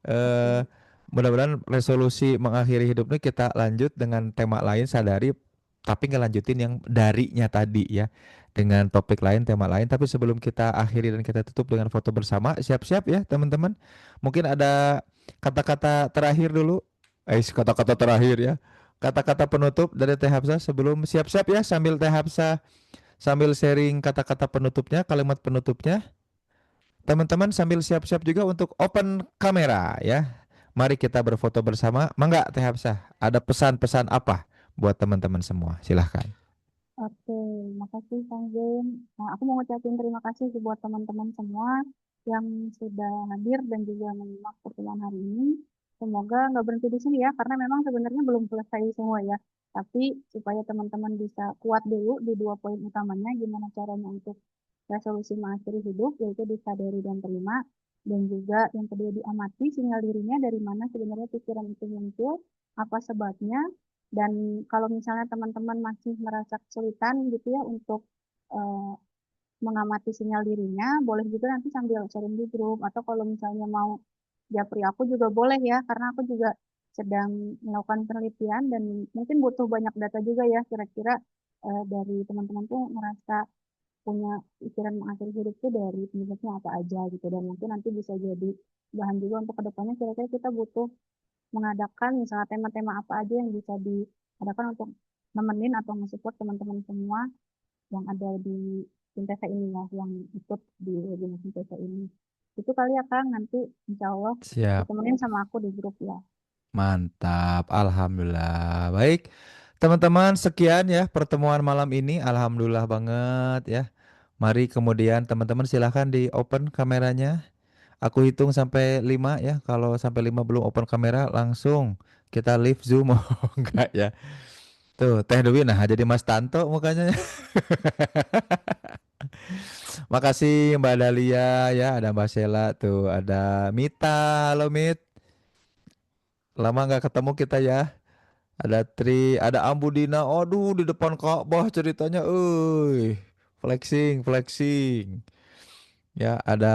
Speaker 4: eh
Speaker 2: Oke.
Speaker 4: Mudah-mudahan resolusi mengakhiri hidup ini kita lanjut dengan tema lain sadari, tapi ngelanjutin yang darinya tadi ya, dengan topik lain, tema lain. Tapi sebelum kita akhiri dan kita tutup dengan foto bersama, siap-siap ya teman-teman. Mungkin ada kata-kata terakhir dulu. Kata-kata terakhir ya. Kata-kata penutup dari Teh Hafsah sebelum siap-siap ya, sambil Teh Hafsah sambil sharing kata-kata penutupnya, kalimat penutupnya. Teman-teman sambil siap-siap juga untuk open kamera ya. Mari kita berfoto bersama. Mangga Teh Hafsah, ada pesan-pesan apa buat teman-teman semua? Silahkan.
Speaker 2: Oke, makasih Kang Zen. Nah, aku mau ngucapin terima kasih sih buat teman-teman semua yang sudah hadir dan juga menyimak pertemuan hari ini. Semoga nggak berhenti di sini ya, karena memang sebenarnya belum selesai semua ya. Tapi supaya teman-teman bisa kuat dulu di 2 poin utamanya, gimana caranya untuk resolusi mengakhiri hidup, yaitu disadari dan terima. Dan juga yang kedua diamati sinyal dirinya dari mana sebenarnya pikiran itu muncul, apa sebabnya, dan kalau misalnya teman-teman masih merasa kesulitan gitu ya untuk eh, mengamati sinyal dirinya, boleh juga nanti sambil sharing di grup atau kalau misalnya mau japri aku juga boleh ya, karena aku juga sedang melakukan penelitian dan mungkin butuh banyak data juga ya kira-kira dari teman-teman tuh merasa punya pikiran mengakhiri hidup tuh dari penyebabnya apa aja gitu dan mungkin nanti bisa jadi bahan juga untuk kedepannya kira-kira kita butuh mengadakan misalnya tema-tema apa aja yang bisa diadakan untuk nemenin atau nge-support teman-teman semua yang ada di Sintesa ini ya, yang ikut di webinar Sintesa ini. Itu kali ya Kang, nanti insya Allah
Speaker 4: Siap.
Speaker 2: ditemenin sama aku di grup ya.
Speaker 4: Mantap. Alhamdulillah. Baik. Teman-teman, sekian ya pertemuan malam ini. Alhamdulillah banget ya. Mari kemudian teman-teman silahkan di open kameranya. Aku hitung sampai 5 ya. Kalau sampai 5 belum open kamera, langsung kita live Zoom. Oh, enggak ya. Tuh, Teh Dewi nah jadi Mas Tanto mukanya. Makasih Mbak Dalia ya, ada Mbak Sheila tuh, ada Mita. Halo Mit. Lama nggak ketemu kita ya. Ada Tri, ada Ambudina. Aduh, di depan Ka'bah ceritanya. Flexing, flexing. Ya, ada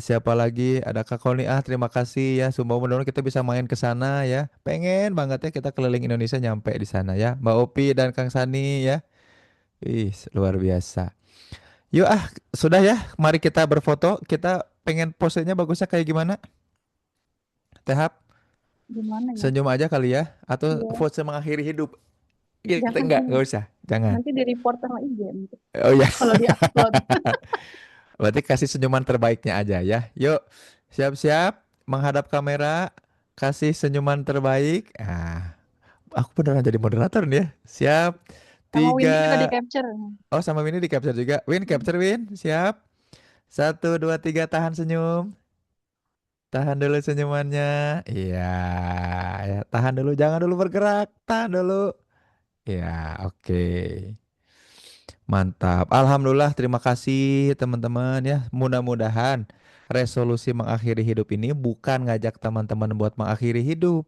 Speaker 4: siapa lagi? Ada Kak Koni. Ah, terima kasih ya. Sumpah mudah-mudahan kita bisa main ke sana ya. Pengen banget ya kita keliling Indonesia nyampe di sana ya. Mbak Opi dan Kang Sani ya. Ih, luar biasa. Yuk ah, sudah ya. Mari kita berfoto. Kita pengen posenya bagusnya kayak gimana? Tehap,
Speaker 2: Gimana ya?
Speaker 4: senyum aja kali ya. Atau
Speaker 2: Iya,
Speaker 4: pose mengakhiri hidup. Kita
Speaker 2: jangan
Speaker 4: enggak usah. Jangan.
Speaker 2: nanti di report sama IG nanti.
Speaker 4: Oh ya,
Speaker 2: Kalau di upload.
Speaker 4: berarti kasih senyuman terbaiknya aja ya. Yuk, siap-siap menghadap kamera. Kasih senyuman terbaik. Ah, aku beneran jadi moderator nih ya. Siap.
Speaker 2: Sama Winnie juga di
Speaker 4: Tiga.
Speaker 2: capture.
Speaker 4: Oh, sama Winnie di capture juga. Win, capture Win. Siap. Satu, dua, tiga. Tahan senyum. Tahan dulu senyumannya. Iya, ya. Tahan dulu. Jangan dulu bergerak. Tahan dulu. Ya, oke. Mantap. Alhamdulillah, terima kasih teman-teman ya. Mudah-mudahan resolusi mengakhiri hidup ini bukan ngajak teman-teman buat mengakhiri hidup,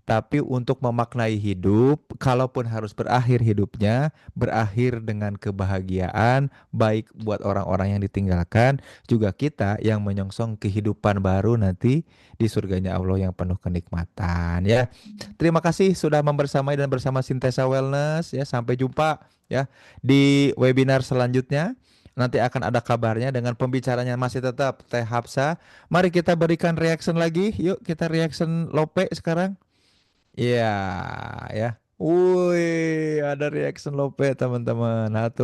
Speaker 4: tapi untuk memaknai hidup, kalaupun harus berakhir hidupnya, berakhir dengan kebahagiaan, baik buat orang-orang yang ditinggalkan, juga kita yang menyongsong kehidupan baru nanti di surganya Allah yang penuh kenikmatan ya. Terima kasih sudah membersamai dan bersama Sintesa Wellness ya. Sampai jumpa ya di webinar selanjutnya. Nanti akan ada kabarnya dengan pembicaranya masih tetap Teh Hapsa. Mari kita berikan reaction lagi. Yuk kita reaction Lope sekarang. Iya, ya. Wih, ada reaction Lope teman-teman. Hatur